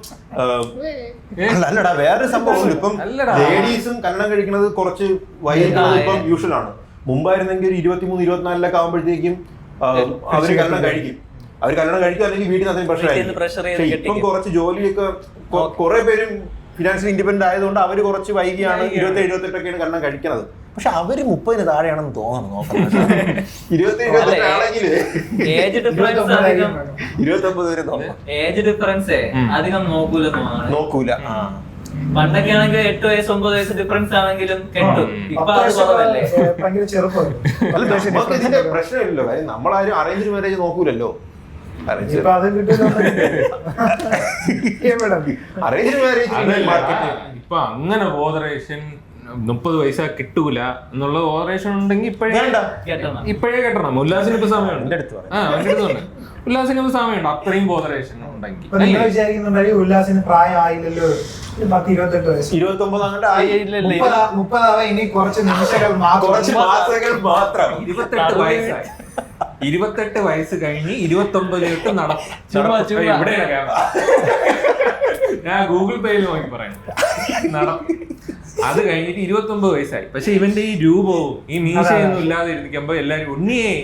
അല്ലടാ വേറൊരു സംഭവം, ഇപ്പം ലേഡീസും കല്യാണം കഴിക്കുന്നത് കുറച്ച് വൈകുന്നത് ഇപ്പം യൂഷ്വൽ ആണ്. മുമ്പായിരുന്നെങ്കിൽ ഒരു 23-24 ആകുമ്പോഴത്തേക്കും അവര് കല്യാണം കഴിക്കും. അവർ കല്യാണം കഴിക്കും, അല്ലെങ്കിൽ വീട്ടിൽ നിന്ന് പ്രഷറായിരിക്കും. ഇപ്പം കുറച്ച് ജോലിയൊക്കെ കുറെ പേരും ഫിനാൻഷ്യലി ഇൻഡിപെൻഡന്റ് ആയതുകൊണ്ട് അവര് കുറച്ച് വൈകിയാണ് 27-28 കല്യാണം കഴിക്കുന്നത്. പക്ഷെ അവര് 30 താഴെയാണെന്ന് തോന്നുന്നു. 27-28 ആണെങ്കിൽ 29 വരെ ഏജ് ഡിഫറൻസ് അധികം നോക്കൂല. പണ്ടൊക്കെ ആണെങ്കിൽ 8 വയസ്സ് 9 വയസ്സ് ഡിഫറൻസ് ആണെങ്കിലും കെട്ടും. ഇപ്പൊ അത് കുറവല്ലേ? ഇതിന്റെ പ്രശ്നമില്ലല്ലോ. കാര്യം നമ്മളാരും അറേഞ്ച് മാരേജ് നോക്കൂലല്ലോ. അറേഞ്ച് മാരേജ് ഇപ്പൊ അങ്ങനെ ബോധറേഷൻ 30 പൈസ കിട്ടൂല എന്നുള്ള ഓറേഷൻ ഉണ്ടെങ്കിൽ ഇപ്പോഴേ കെട്ടണം. ഉല്ലാസിന് ഇപ്പൊ സമയമുണ്ട്. ഉല്ലാസിന് ഇപ്പൊ സമയമുണ്ട്. അത്രയും ബോധറേഷൻ ഉണ്ടെങ്കിൽ വിചാരിക്കുന്നുണ്ടെങ്കിൽ ഉല്ലാസിന് പ്രായം ആയില്ലല്ലോ, 10-28 വയസ്സ്, 29 അങ്ങോട്ട് ആയില്ല, 30 ഇനി കുറച്ച് നിമിഷങ്ങൾ മാത്രം. 28 വയസ്സായി. 28 വയസ്സ് കഴിഞ്ഞ് 29 ഇവിടെ ഞാൻ ഗൂഗിൾ പേയിൽ നോക്കി പറയുന്നു. അത് കഴിഞ്ഞിട്ട് 29 വയസ്സായി. പക്ഷെ ഇവന്റെ ഈ രൂപവും ഈ മീശയൊന്നും ഇല്ലാതെ ഇരിക്കുമ്പോ എല്ലാരും ഉണ്ണിയേ,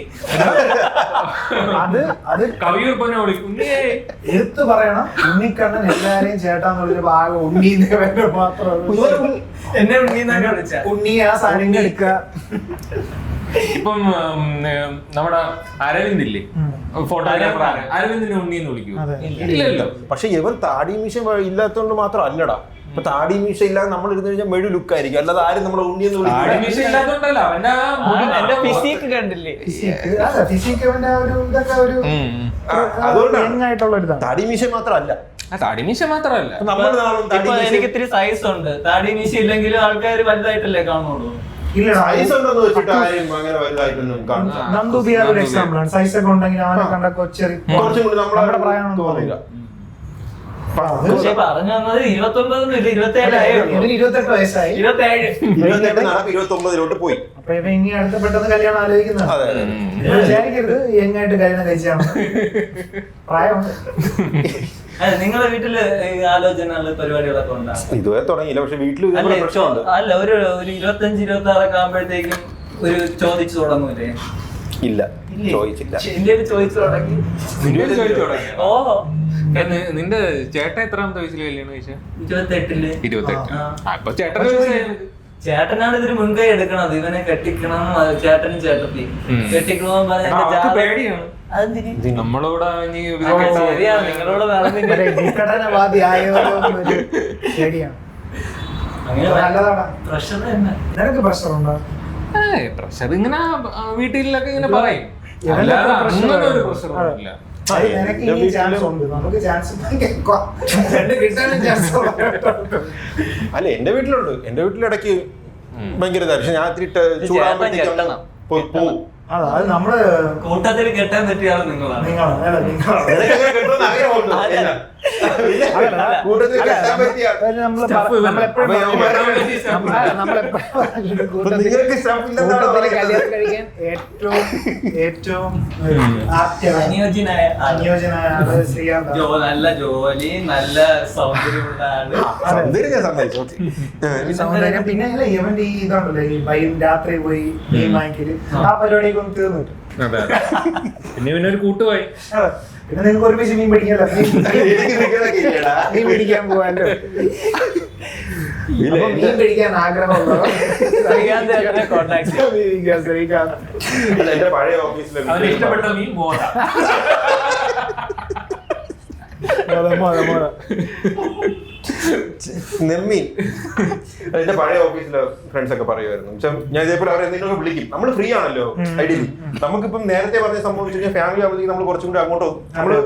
അത് കവിയൂർ പൊന്നെ വിളിക്കും ഉണ്ണിയേ. എടുത്തു പറയണം, ഉണ്ണിക്കണ്ണൻ എല്ലാരെയും ചേട്ടാന്നുള്ളൊരു ഭാഗം ഉണ്ണീന്ന് മാത്രം. എന്നെ ഉണ്ണീന്നാണ് വിളിച്ച. ഉണ്ണി ആ സാധനം എടുക്കുക. ഇപ്പം നമ്മുടെ അരവിന്ദ് ഇല്ലേ, ഫോട്ടോഗ്രാഫർ, അരവിന്ദിനെ ഉണ്ണിന്ന് വിളിക്കൂ? ഇല്ലല്ലോ. പക്ഷെ ഇവൻ താടി മീശ ഇല്ലാത്തതുകൊണ്ട് മാത്രം അല്ലടാ, ഇപ്പൊ താടി മീശ ഇല്ലാതെ നമ്മൾ ഇരുന്ന് കഴിഞ്ഞാൽ മെഴു ലുക്ക് ആയിരിക്കും, അല്ലാതെ ആരും നമ്മളെ ഉണ്ണിയെന്ന് വിളിക്കില്ല. ഇല്ലാത്തോണ്ടല്ല എന്റെ ഫിസിക്ക് കണ്ടില്ലേ, ഫിസിക്ക് അവന്റെ ആ ഒരു ഇതൊക്കെ ഒരു അതുകൊണ്ടാണ് ആയിട്ടുള്ള ഒരു ഇതാണ്. താടി മീശ മാത്രമല്ല, താടിമീശ മാത്രല്ല, നമ്മൾ ഇപ്പൊ എനിക്ക് ഇത്തിരി സൈസ് ഉണ്ട്, താടി മീശ ഇല്ലെങ്കിലും ആൾക്കാർ വലുതായിട്ടല്ലേ കാണുള്ളൂ. സൈസ് ഉണ്ടെന്ന് വെച്ചിട്ട് ആരും അങ്ങനെ വലുതായിട്ടൊന്നും കാണില്ല. നന്ദു ബിയാർ ഒരു എക്സാമ്പിൾ ആണ്. സൈസ് ഒക്കെ ഉണ്ടെങ്കിൽ അവനെ കണ്ട കൊച്ചെറി കുറച്ചും കൂടി നമ്മുടെ പ്രായം തോന്നില്ല. പക്ഷെ പറഞ്ഞു വന്നത് 29 ഇല്ല 27 ആയോ, 28 വയസ്സായി, 27. 28 നടക്ക് 29 പോയി. അപ്പൊ ഇവ ഇനി അടുത്ത പെട്ടെന്ന് കല്യാണം ആലോചിക്കുന്നതാണ്. അതെ അതെ. വിചാരിക്കരുത് യങ്ങായിട്ട് കല്യാണം കഴിച്ചാണ്, പ്രായമുണ്ട്. നിങ്ങളുടെ വീട്ടില് ആലോചന പരിപാടികളൊക്കെ ഉണ്ടാകും? ഇതുവരെ തുടങ്ങിയില്ല, പക്ഷെ വീട്ടിൽ ഇതേപോലെ പ്രശ്നമുണ്ട്. അല്ല ഒരു 25-26 ആകുമ്പോഴത്തേക്കും ഒരു ചോദിച്ചു തുടങ്ങൂലേ? ഇല്ല, ചോദിച്ചില്ല. ഇന്ത്യയിൽ ചോദിച്ചു തുടങ്ങി. ഓ നിന്റെ ചേട്ടൻ എത്രാമത്തെ വയസ്സിൽ കല്യാണം കഴിച്ച? 28-ല്. 28. അപ്പൊ ചേട്ടൻ ചേട്ടനാണ് ഇതിന് മുൻകൈ എടുക്കണത്, ഇവനെ കെട്ടിക്കണം. ചേട്ടനും ചേട്ടത്തി കെട്ടിക്കണമെന്ന് പറഞ്ഞ പേടിയാണ്. നമ്മളോട് ശരിയാണ്, നിങ്ങളോട് വിഘടനവാദി ആയവരൊരു ശരിയാണ്. നല്ലതാണ്. പ്രഷർ തന്നെ. നിനക്ക് പ്രഷർ ഉണ്ടോ? പ്രഷർ ഇങ്ങനെ വീട്ടിലൊക്കെ ഇങ്ങനെ പറയും, അല്ലാതെ അങ്ങനെ ഒരു പ്രഷറൊന്നുമില്ല. നിനക്ക് ഇനി ചാൻസ് ഉണ്ട്, നമുക്ക് ചാൻസ് കിട്ടാനും ചാൻസ്. അല്ല എന്റെ വീട്ടിലുണ്ട്, എന്റെ വീട്ടിലിടയ്ക്ക് ഭയങ്കര ഇതാണ്. പക്ഷെ ഞാൻ ഇത്തിരി ചൂടാകുമ്പോഴത്തേക്കും പോവും. അത് നമ്മള് കൂട്ടത്തിൽ കെട്ടാൻ പറ്റിയാണ് നിങ്ങളാണ്. ഏറ്റവും അനുയോജ്യനായ നല്ല ജോലി, നല്ല സൗന്ദര്യമുള്ള സൗന്ദര്യം. പിന്നെ ഇവന്റെ ഈ ഇതുണ്ടല്ലോ, ഈ രാത്രി പോയി മീൻ വാങ്ങിക്കല്, ആ പരിപാടിയൊക്കെ ഒന്ന് തീർന്നു കിട്ടും. പിന്നെ ഒരു കൂട്ടുപോയി. പിന്നെ നിങ്ങൾക്ക് ഒരുമിച്ച് മീൻ പിടിക്കാലോ, മീൻ പിടിക്കാൻ പോവാല്ലോ. മീൻ പിടിക്കാൻ ആഗ്രഹമുള്ളോ? എന്റെ പഴയ ഓഫീസിലെ ഇഷ്ടപ്പെട്ട മീൻ പോകണ്ട. നെമ്മീൻ. എന്റെ പഴയ ഓഫീസിലെ ഫ്രണ്ട്സ് ഒക്കെ പറയുമായിരുന്നു, ഞാൻ ഇതേപോലെ അവരെ എന്തെങ്കിലും വിളിക്കും. നമ്മൾ ഫ്രീ ആണല്ലോ ഐഡിയലി. നമുക്കിപ്പം നേരത്തെ പറഞ്ഞ സംഭവം വെച്ച് കഴിഞ്ഞാൽ ഫാമിലി ആവുമ്പോഴത്തേക്ക് നമ്മൾ കുറച്ചും കൂടി അങ്ങോട്ടോ നമ്മള്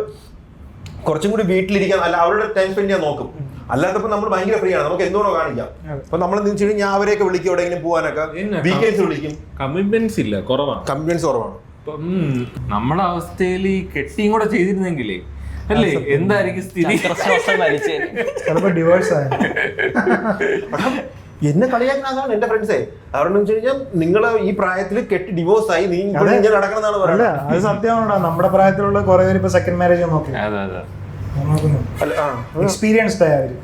കുറച്ചും കൂടി വീട്ടിലിരിക്കാൻ, അല്ല അവരുടെ ടൈം സ്പെൻഡ് ചെയ്യാൻ നോക്കും. അല്ലാത്തപ്പോ നമ്മൾ ഭയങ്കര ഫ്രീ ആണ്, നമുക്ക് എന്തോണോ കാണിക്കാം. അപ്പൊ നമ്മൾ എന്താ വെച്ച് കഴിഞ്ഞാൽ ഞാൻ അവരെയൊക്കെ വിളിക്കും, എവിടെയെങ്കിലും പോകാനൊക്കെ വീക്കെൻഡ്സ് വിളിക്കും. കമ്മിറ്റ്മെന്റ്സ് ഇല്ല, കുറവാണ്. കമ്മിറ്റ്മെന്റ്സ് കുറവാണ്. നമ്മുടെ അവസ്ഥയിൽ ഈ കെട്ടിയും കൂടെ ചെയ്തിരുന്നെങ്കിലേ അല്ലേ എന്തായിരിക്കും സ്ഥിതി? ചിലപ്പോ ഡിവോഴ്സ് ആയ എന്നെ കളിയാക്കുന്നതാണ് എന്റെ ഫ്രണ്ട്സേ. കാരണം വെച്ച് കഴിഞ്ഞാൽ നിങ്ങള് ഈ പ്രായത്തിൽ കെട്ടി ഡിവോഴ്സ് ആയി നീ നടക്കണമെന്നാണ് പറയുന്നത്. അത് സത്യമാണോ? നമ്മുടെ പ്രായത്തിലുള്ള കുറെ പേര് ഇപ്പൊ സെക്കൻഡ് മാരേജ് നോക്കി എക്സ്പീരിയൻസ്ഡ് ആയ അവര്.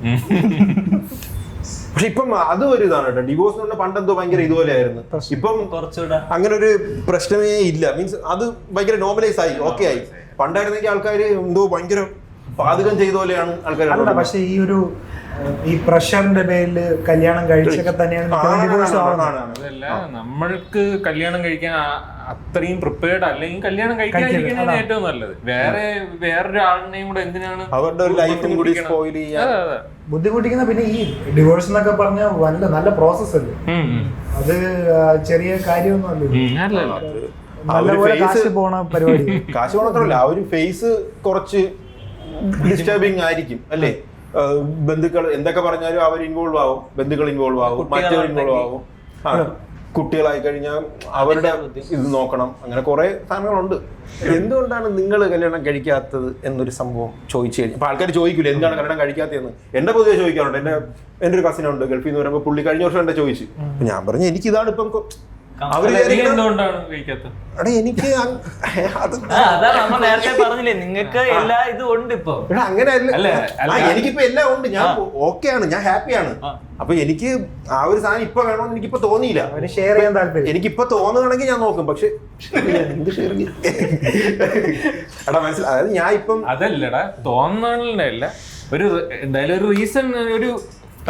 പക്ഷെ ഇപ്പം അതും ഒരു ഇതാണ് കേട്ടോ. ഡിവോഴ്സ് എന്ന് പറഞ്ഞാൽ പണ്ടെന്തോ ഭയങ്കര ഇതുപോലെ ആയിരുന്നു. ഇപ്പം കുറച്ചുകൂടെ അങ്ങനെ ഒരു പ്രശ്നമേ ഇല്ല. മീൻസ് അത് ഭയങ്കര നോർമലൈസ് ആയി, ഓക്കെ ആയി. പണ്ടായിരുന്നെങ്കിൽ ആൾക്കാർ എന്തോ ഭയങ്കര പാതകം ചെയ്ത പോലെയാണ് ആൾക്കാർ. പക്ഷെ ഈ ഒരു ഈ പ്രഷറിന്റെ പേരിൽ കല്യാണം കഴിച്ചൊക്കെ തന്നെയാണ് അതല്ല, നമ്മൾക്ക് കല്യാണം കഴിക്കാൻ അത്രയും പ്രിപ്പയർഡ് അല്ലെങ്കിൽ കല്യാണം കഴിക്കാതിരിക്കുന്നതാണ് ഏറ്റവും നല്ലത്. വേറൊരാളിനെയും കൂടെ എന്തിനാണ് അവരുടെ ഒരു ലൈഫും കൂടി സ്പോയിൽ ചെയ്യാൻ ബുദ്ധിമുട്ടിക്കുന്ന. പിന്നെ ഈ ഡിവോഴ്സ് എന്നൊക്കെ പറഞ്ഞ നല്ല പ്രോസസ് അല്ലേ, അത് ചെറിയ കാര്യമൊന്നും അല്ല. നല്ലപോലെ കാശ് പോണ പരിപാടി. കാശ് പോണത്രല്ല, ആ ഒരു ഫേസ് കുറച്ച് ഡിസ്റ്റർബിങ് ആയിരിക്കും അല്ലേ. ബന്ധുക്കൾ എന്തൊക്കെ പറഞ്ഞാലും അവർ ഇൻവോൾവ് ആവും, ബന്ധുക്കൾ ഇൻവോൾവ് ആവും, മറ്റവർ ഇൻവോൾവ് ആവും. കുട്ടികളായി കഴിഞ്ഞാൽ അവരുടെ ഇത് നോക്കണം. അങ്ങനെ കുറെ സാധനങ്ങളുണ്ട്. എന്തുകൊണ്ടാണ് നിങ്ങൾ കല്യാണം കഴിക്കാത്തത് എന്നൊരു സംഭവം ചോദിച്ചു കഴിഞ്ഞാൽ ഇപ്പൊ ആൾക്കാർ ചോദിക്കൂല എന്താണ് കല്യാണം കഴിക്കാത്തതെന്ന്. എന്റെ പൊതുവെ ചോദിക്കാറുണ്ട്. എന്റെ ഒരു കസിനുണ്ട് ഗൾഫിൽ നിന്ന് വരുമ്പോൾ പുള്ളി കഴിഞ്ഞ വർഷം എന്നെ ചോദിച്ചു. ഞാൻ പറഞ്ഞു എനിക്കിതാണ് ഇപ്പം എനിക്ക് നേരത്തെ പറഞ്ഞില്ലേ നിങ്ങൾക്ക് എല്ലാ ഇതും ഉണ്ട് ഇപ്പൊ. അങ്ങനെയല്ല, എനിക്കിപ്പോ എല്ലാം ഉണ്ട്. ഞാൻ ഓക്കെ ആണ്, ഞാൻ ഹാപ്പിയാണ്. അപ്പൊ എനിക്ക് ആ ഒരു സാധനം ഇപ്പൊ വേണമെന്ന് എനിക്കിപ്പോ തോന്നിയില്ല. ഷെയർ ചെയ്യാൻ താല്പര്യം എനിക്കിപ്പോ തോന്നുകയാണെങ്കിൽ ഞാൻ നോക്കും. പക്ഷെ എടാ മനസ്സിലായി, അതായത് ഞാൻ ഇപ്പം അതല്ലടാ തോന്നല്ല, ഒരു എന്തായാലും ഒരു റീസൺ, ഒരു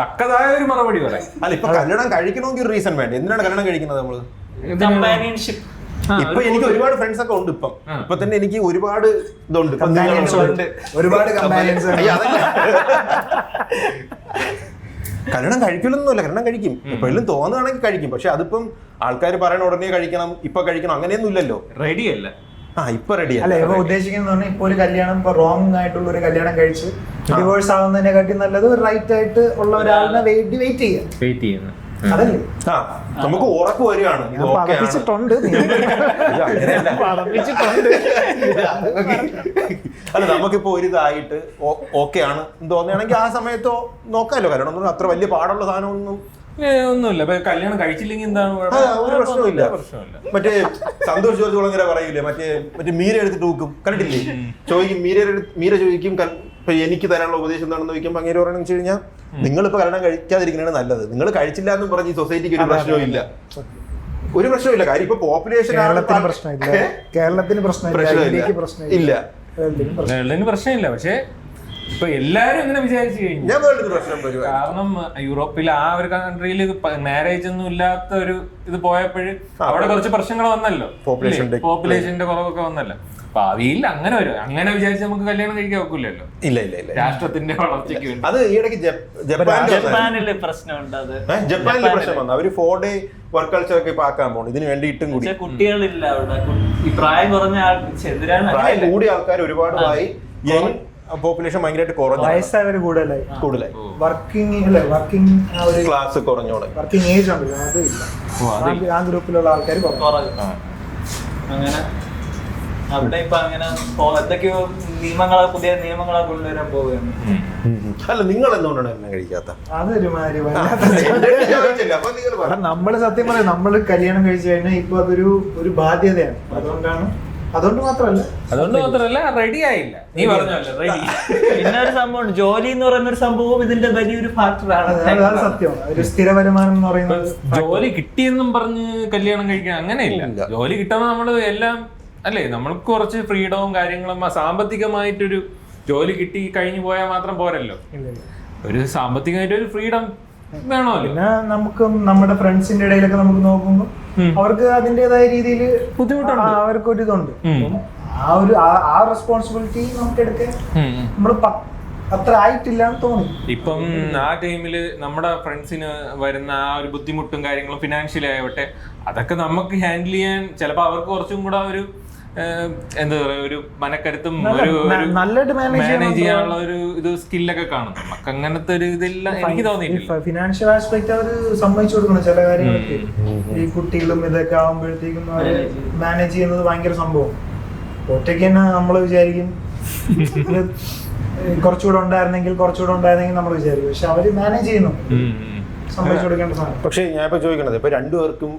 തക്കതായ ഒരു മറുപടി പറയാം. അല്ല ഇപ്പൊ കല്യാണം കഴിക്കണമെങ്കിൽ ഒരു റീസൺ വേണ്ട. എന്തിനാണ് കല്യാണം കഴിക്കുന്നത് നമ്മള്? കമ്പാനിയൻഷിപ്പ്. ഇപ്പൊ എനിക്ക് ഒരുപാട് ഫ്രണ്ട്സ് ഒക്കെ ഉണ്ട്. ഇപ്പൊ തന്നെ എനിക്ക് ഒരുപാട് ഇതുണ്ട്, ഒരുപാട് കമ്പാനിയൻസ്. കല്യാണം കഴിക്കില്ലെന്നല്ല, കല്യാണം കഴിക്കും എപ്പോഴും തോന്നുകയാണെങ്കിൽ കഴിക്കും. പക്ഷെ അതിപ്പം ആൾക്കാർ പറയണ ഉടനെ കഴിക്കണം, ഇപ്പൊ കഴിക്കണം അങ്ങനെയൊന്നും ഇല്ലല്ലോ. റെഡി അല്ല. ഇപ്പൊ റെഡി അല്ല. ഇപ്പൊ ഉദ്ദേശിക്കുന്നത് പറഞ്ഞാൽ ഇപ്പൊ ഒരു കല്യാണം ഇപ്പൊ റോങ് ആയിട്ടുള്ള ഒരു കല്യാണം കഴിച്ച് ഡിവോഴ്സ് ആവുന്നതിനെ കാട്ടി നല്ലത് ഒരു റൈറ്റ് ആയിട്ട് ഉള്ള ഒരാളിനെ വെയിറ്റ് ചെയ്യുന്നു. അതല്ലേ നമുക്ക് ഉറപ്പ് വരികയാണ് പഠിപ്പിച്ചിട്ടുണ്ട്. അല്ല, നമുക്കിപ്പോ ഒരു ഇതായിട്ട് ഓക്കെ ആണ് തോന്നുകയാണെങ്കിൽ ആ സമയത്തോ നോക്കാമല്ലോ. കല്യാണം അത്ര വലിയ പാടുള്ള സാധനമൊന്നും ഒന്നുമില്ല. കല്യാണം കഴിച്ചില്ലെങ്കിൽ എന്താണ് ഒരു പ്രശ്നമില്ല. മറ്റേ സന്തോഷ് ജോർജ് കുളങ്ങര പറയൂലേ, മറ്റേ മീര എടുത്തിട്ട് നോക്കും, കണ്ടിട്ടില്ലേ? ചോദിക്കും, മീര ചോദിക്കും ഇപ്പൊ എനിക്ക് തരാനുള്ള ഉപദേശം എന്താണെന്ന് ചോദിക്കുമ്പോൾ അങ്ങനെ പറയണമെന്ന് വെച്ച് കഴിഞ്ഞാൽ നിങ്ങളിപ്പോ കല്യാണം കഴിക്കാതിരിക്കുന്നതാണ് നല്ലത്. നിങ്ങൾ കഴിച്ചില്ല എന്നും പറഞ്ഞ് ഈ സൊസൈറ്റിക്ക് ഒരു പ്രശ്നവും ഒരു പ്രശ്നമില്ല. കാര്യം ഇപ്പൊ പോപ്പുലേഷൻ കേരളത്തിന് പ്രശ്നമില്ല. പ്രശ്നമില്ല. പക്ഷെ ഇപ്പൊ എല്ലാരും ഇങ്ങനെ വിചാരിച്ചു കഴിഞ്ഞു. കാരണം യൂറോപ്പിൽ ആ ഒരു കൺട്രിയിൽ മാരേജ് ഒന്നും ഇല്ലാത്ത ഒരു ഇത് പോയപ്പോഴും അവിടെ കുറച്ച് പ്രശ്നങ്ങൾ വന്നല്ലോ, പോപ്പുലേഷന്റെ കുറവൊക്കെ വന്നല്ലോ. ഭാവിയിൽ അങ്ങനെ വരും. അങ്ങനെ വിചാരിച്ച് നമുക്ക് കല്യാണം കഴിക്കാൻ ഒക്കില്ലല്ലോ. ഇല്ല. രാഷ്ട്രത്തിന്റെ വളർച്ചയ്ക്ക് വേണ്ടി. അത് ഈയിടയ്ക്ക് ജപ്പാനിലെ പ്രശ്നമുണ്ട്. അത് ജപ്പാനിലെ പ്രശ്നം വന്നു. അവര് 4 day വർക്ക് കൾച്ചർ ഒക്കെ ഇപ്പൊ ആക്കാൻ പോകുന്നു. ഇതിന് വേണ്ടിയിട്ടും കൂടി കുട്ടികളില്ല അവിടെ. ഈ പ്രായം കുറഞ്ഞ പ്രായം കൂടിയ ആൾക്കാർ ഒരുപാടായി. പോപ്പുലേഷൻ ഭയങ്കരമായിട്ട് കുറഞ്ഞു. വയസ്സായവര് കൂടുതലായി. വർക്കിംഗ് ക്ലാസ് കുറഞ്ഞോടെ. വർക്കിംഗ് ഏജ് ഉണ്ട്, അതില്ല. ആ ഗ്രൂപ്പിലുള്ള ആൾക്കാർ അങ്ങനെ അവിടെ ഇപ്പൊ അങ്ങനെ എന്തൊക്കെയോ പുതിയ നിയമങ്ങളെ കൊണ്ടുവരാൻ പോവുകയാണ്. അല്ല, നിങ്ങൾ എന്തുകൊണ്ടാണ് എന്നെ കഴിക്കാത്ത? അതൊരു നമ്മള് സത്യം പറയാം, നമ്മള് കല്യാണം കഴിച്ചു കഴിഞ്ഞാൽ ഇപ്പൊ അതൊരു ബാധ്യതയാണ്. അതുകൊണ്ട് മാത്രമല്ല റെഡി ആയില്ല. നീ പറഞ്ഞല്ലോ റെഡി. പിന്നെ ഒരു സംഭവം, ജോലി എന്ന് പറയുന്ന ഒരു സംഭവം ഇതിന്റെ വലിയൊരു ഫാക്ടറാണ്. സത്യമാണ്. ഒരു സ്ഥിര വരുമാനം എന്ന് പറയുന്നത്. ജോലി കിട്ടിയെന്നും പറഞ്ഞ് കല്യാണം കഴിക്കാൻ അങ്ങനെയില്ല. ജോലി കിട്ടുമ്പോൾ നമ്മള് എല്ലാം അല്ലേ, നമ്മൾക്ക് കുറച്ച് ഫ്രീഡവും കാര്യങ്ങളും സാമ്പത്തികമായിട്ടൊരു ജോലി കിട്ടി കഴിഞ്ഞു പോയാൽ മാത്രം പോരല്ലോ. ഒരു സാമ്പത്തികമായിട്ട് ഒരു ഫ്രീഡം വേണമല്ലോ. പിന്നെ നമുക്ക് നമ്മുടെ ഫ്രണ്ട്സിന്റെ ഇടയിലൊക്കെ നമുക്ക് നോക്കുമ്പോൾ അവർക്ക് അതിൻ്റെതായ രീതിയിൽ ബുദ്ധിമുട്ടുണ്ട്, അവർക്കൊരു ഇതുണ്ട്. ആ റെസ്പോൺസിബിലിറ്റി നമുക്ക് എടുക്കാൻ നമ്മൾ അത്ര ആയിട്ടില്ല എന്ന് തോന്നി. ഇപ്പം ആ ടൈമില് നമ്മുടെ ഫ്രണ്ട്സിന് വരുന്ന ആ ഒരു ബുദ്ധിമുട്ടും കാര്യങ്ങളും ഫിനാൻഷ്യലി ആവട്ടെ, അതൊക്കെ നമുക്ക് ഹാൻഡിൽ ചെയ്യാൻ ചിലപ്പോൾ അവർക്ക് കുറച്ചും കൂടെ ഒരു എന്താ പറയാ, ഒരു മനക്കരുത്തും നല്ലതായിട്ട് മാനേജ് ചെയ്യാനുള്ള ഒരു ഇത് സ്കില്ലൊക്കെ കാണും. നമുക്ക് അങ്ങനത്തെ ഒരു ഇതില്ല, എനിക്ക് തോന്നിയിട്ടില്ല. ഫിനാൻഷ്യൽ ആസ്പെക്ട് അവർ സമ്മതിച്ചു കൊടുക്കണം ചില കാര്യങ്ങളൊക്കെ. ഈ കുട്ടികളും ഇതൊക്കെ ആകുമ്പോഴത്തേക്കും അവര് മാനേജ് ചെയ്യുന്നത് ഭയങ്കര സംഭവം. ഒറ്റയ്ക്ക് തന്നെ നമ്മൾ വിചാരിക്കും കുറച്ചുകൂടെ ഉണ്ടായിരുന്നെങ്കിൽ നമ്മൾ വിചാരിക്കും. പക്ഷെ അവര് മാനേജ് ചെയ്യുന്നു, സമ്മതിച്ചു കൊടുക്കേണ്ട സാധനം. പക്ഷെ ഞാൻ ഇപ്പൊ ചോദിക്കണത്, ഇപ്പൊ രണ്ടുപേർക്കും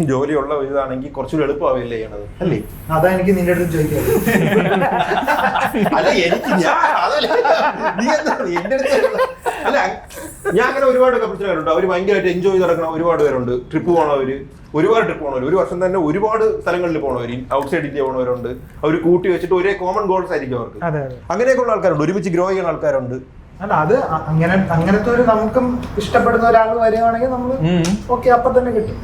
ജോലിയുള്ള ഇതാണെങ്കിൽ കുറച്ചുകൂടി എളുപ്പമാവില്ലേ ചെയ്യണത്, അല്ലേ? അതാ എനിക്ക് നിന്റെ അടുത്ത് ചോദിക്കാം. അല്ല, എനിക്ക് അല്ല, ഞാൻ അങ്ങനെ ഒരുപാട് കപ്പിൾസിലുണ്ട്. അവര് ഭയങ്കരമായിട്ട് എൻജോയ് ചെയ്ത് നടക്കുന്ന ഒരുപാട് പേരുണ്ട്. ട്രിപ്പ് പോകണവര്, ഒരുപാട് ട്രിപ്പ് പോകണവര്, ഒരു വർഷം തന്നെ ഒരുപാട് സ്ഥലങ്ങളിൽ പോകണവര്, ഔട്ട്സൈഡ് ഇന്ത്യ പോകണവരുണ്ട്. അവർ കൂട്ടി വെച്ചിട്ട് ഒരേ കോമൺ ഗോൾസ് ആയിരിക്കും അവർക്ക്. അങ്ങനെയൊക്കെയുള്ള ആൾക്കാരുണ്ട്, ഒരുമിച്ച് ഗ്രോ ചെയ്യുന്ന ആൾക്കാരുണ്ട്. അല്ല, അത് അങ്ങനത്തെ ഒരു നമുക്കും ഇഷ്ടപ്പെടുന്ന ഒരാൾ വരികയാണെങ്കിൽ നമ്മൾ ഓക്കെ അപ്പൊ തന്നെ കിട്ടും.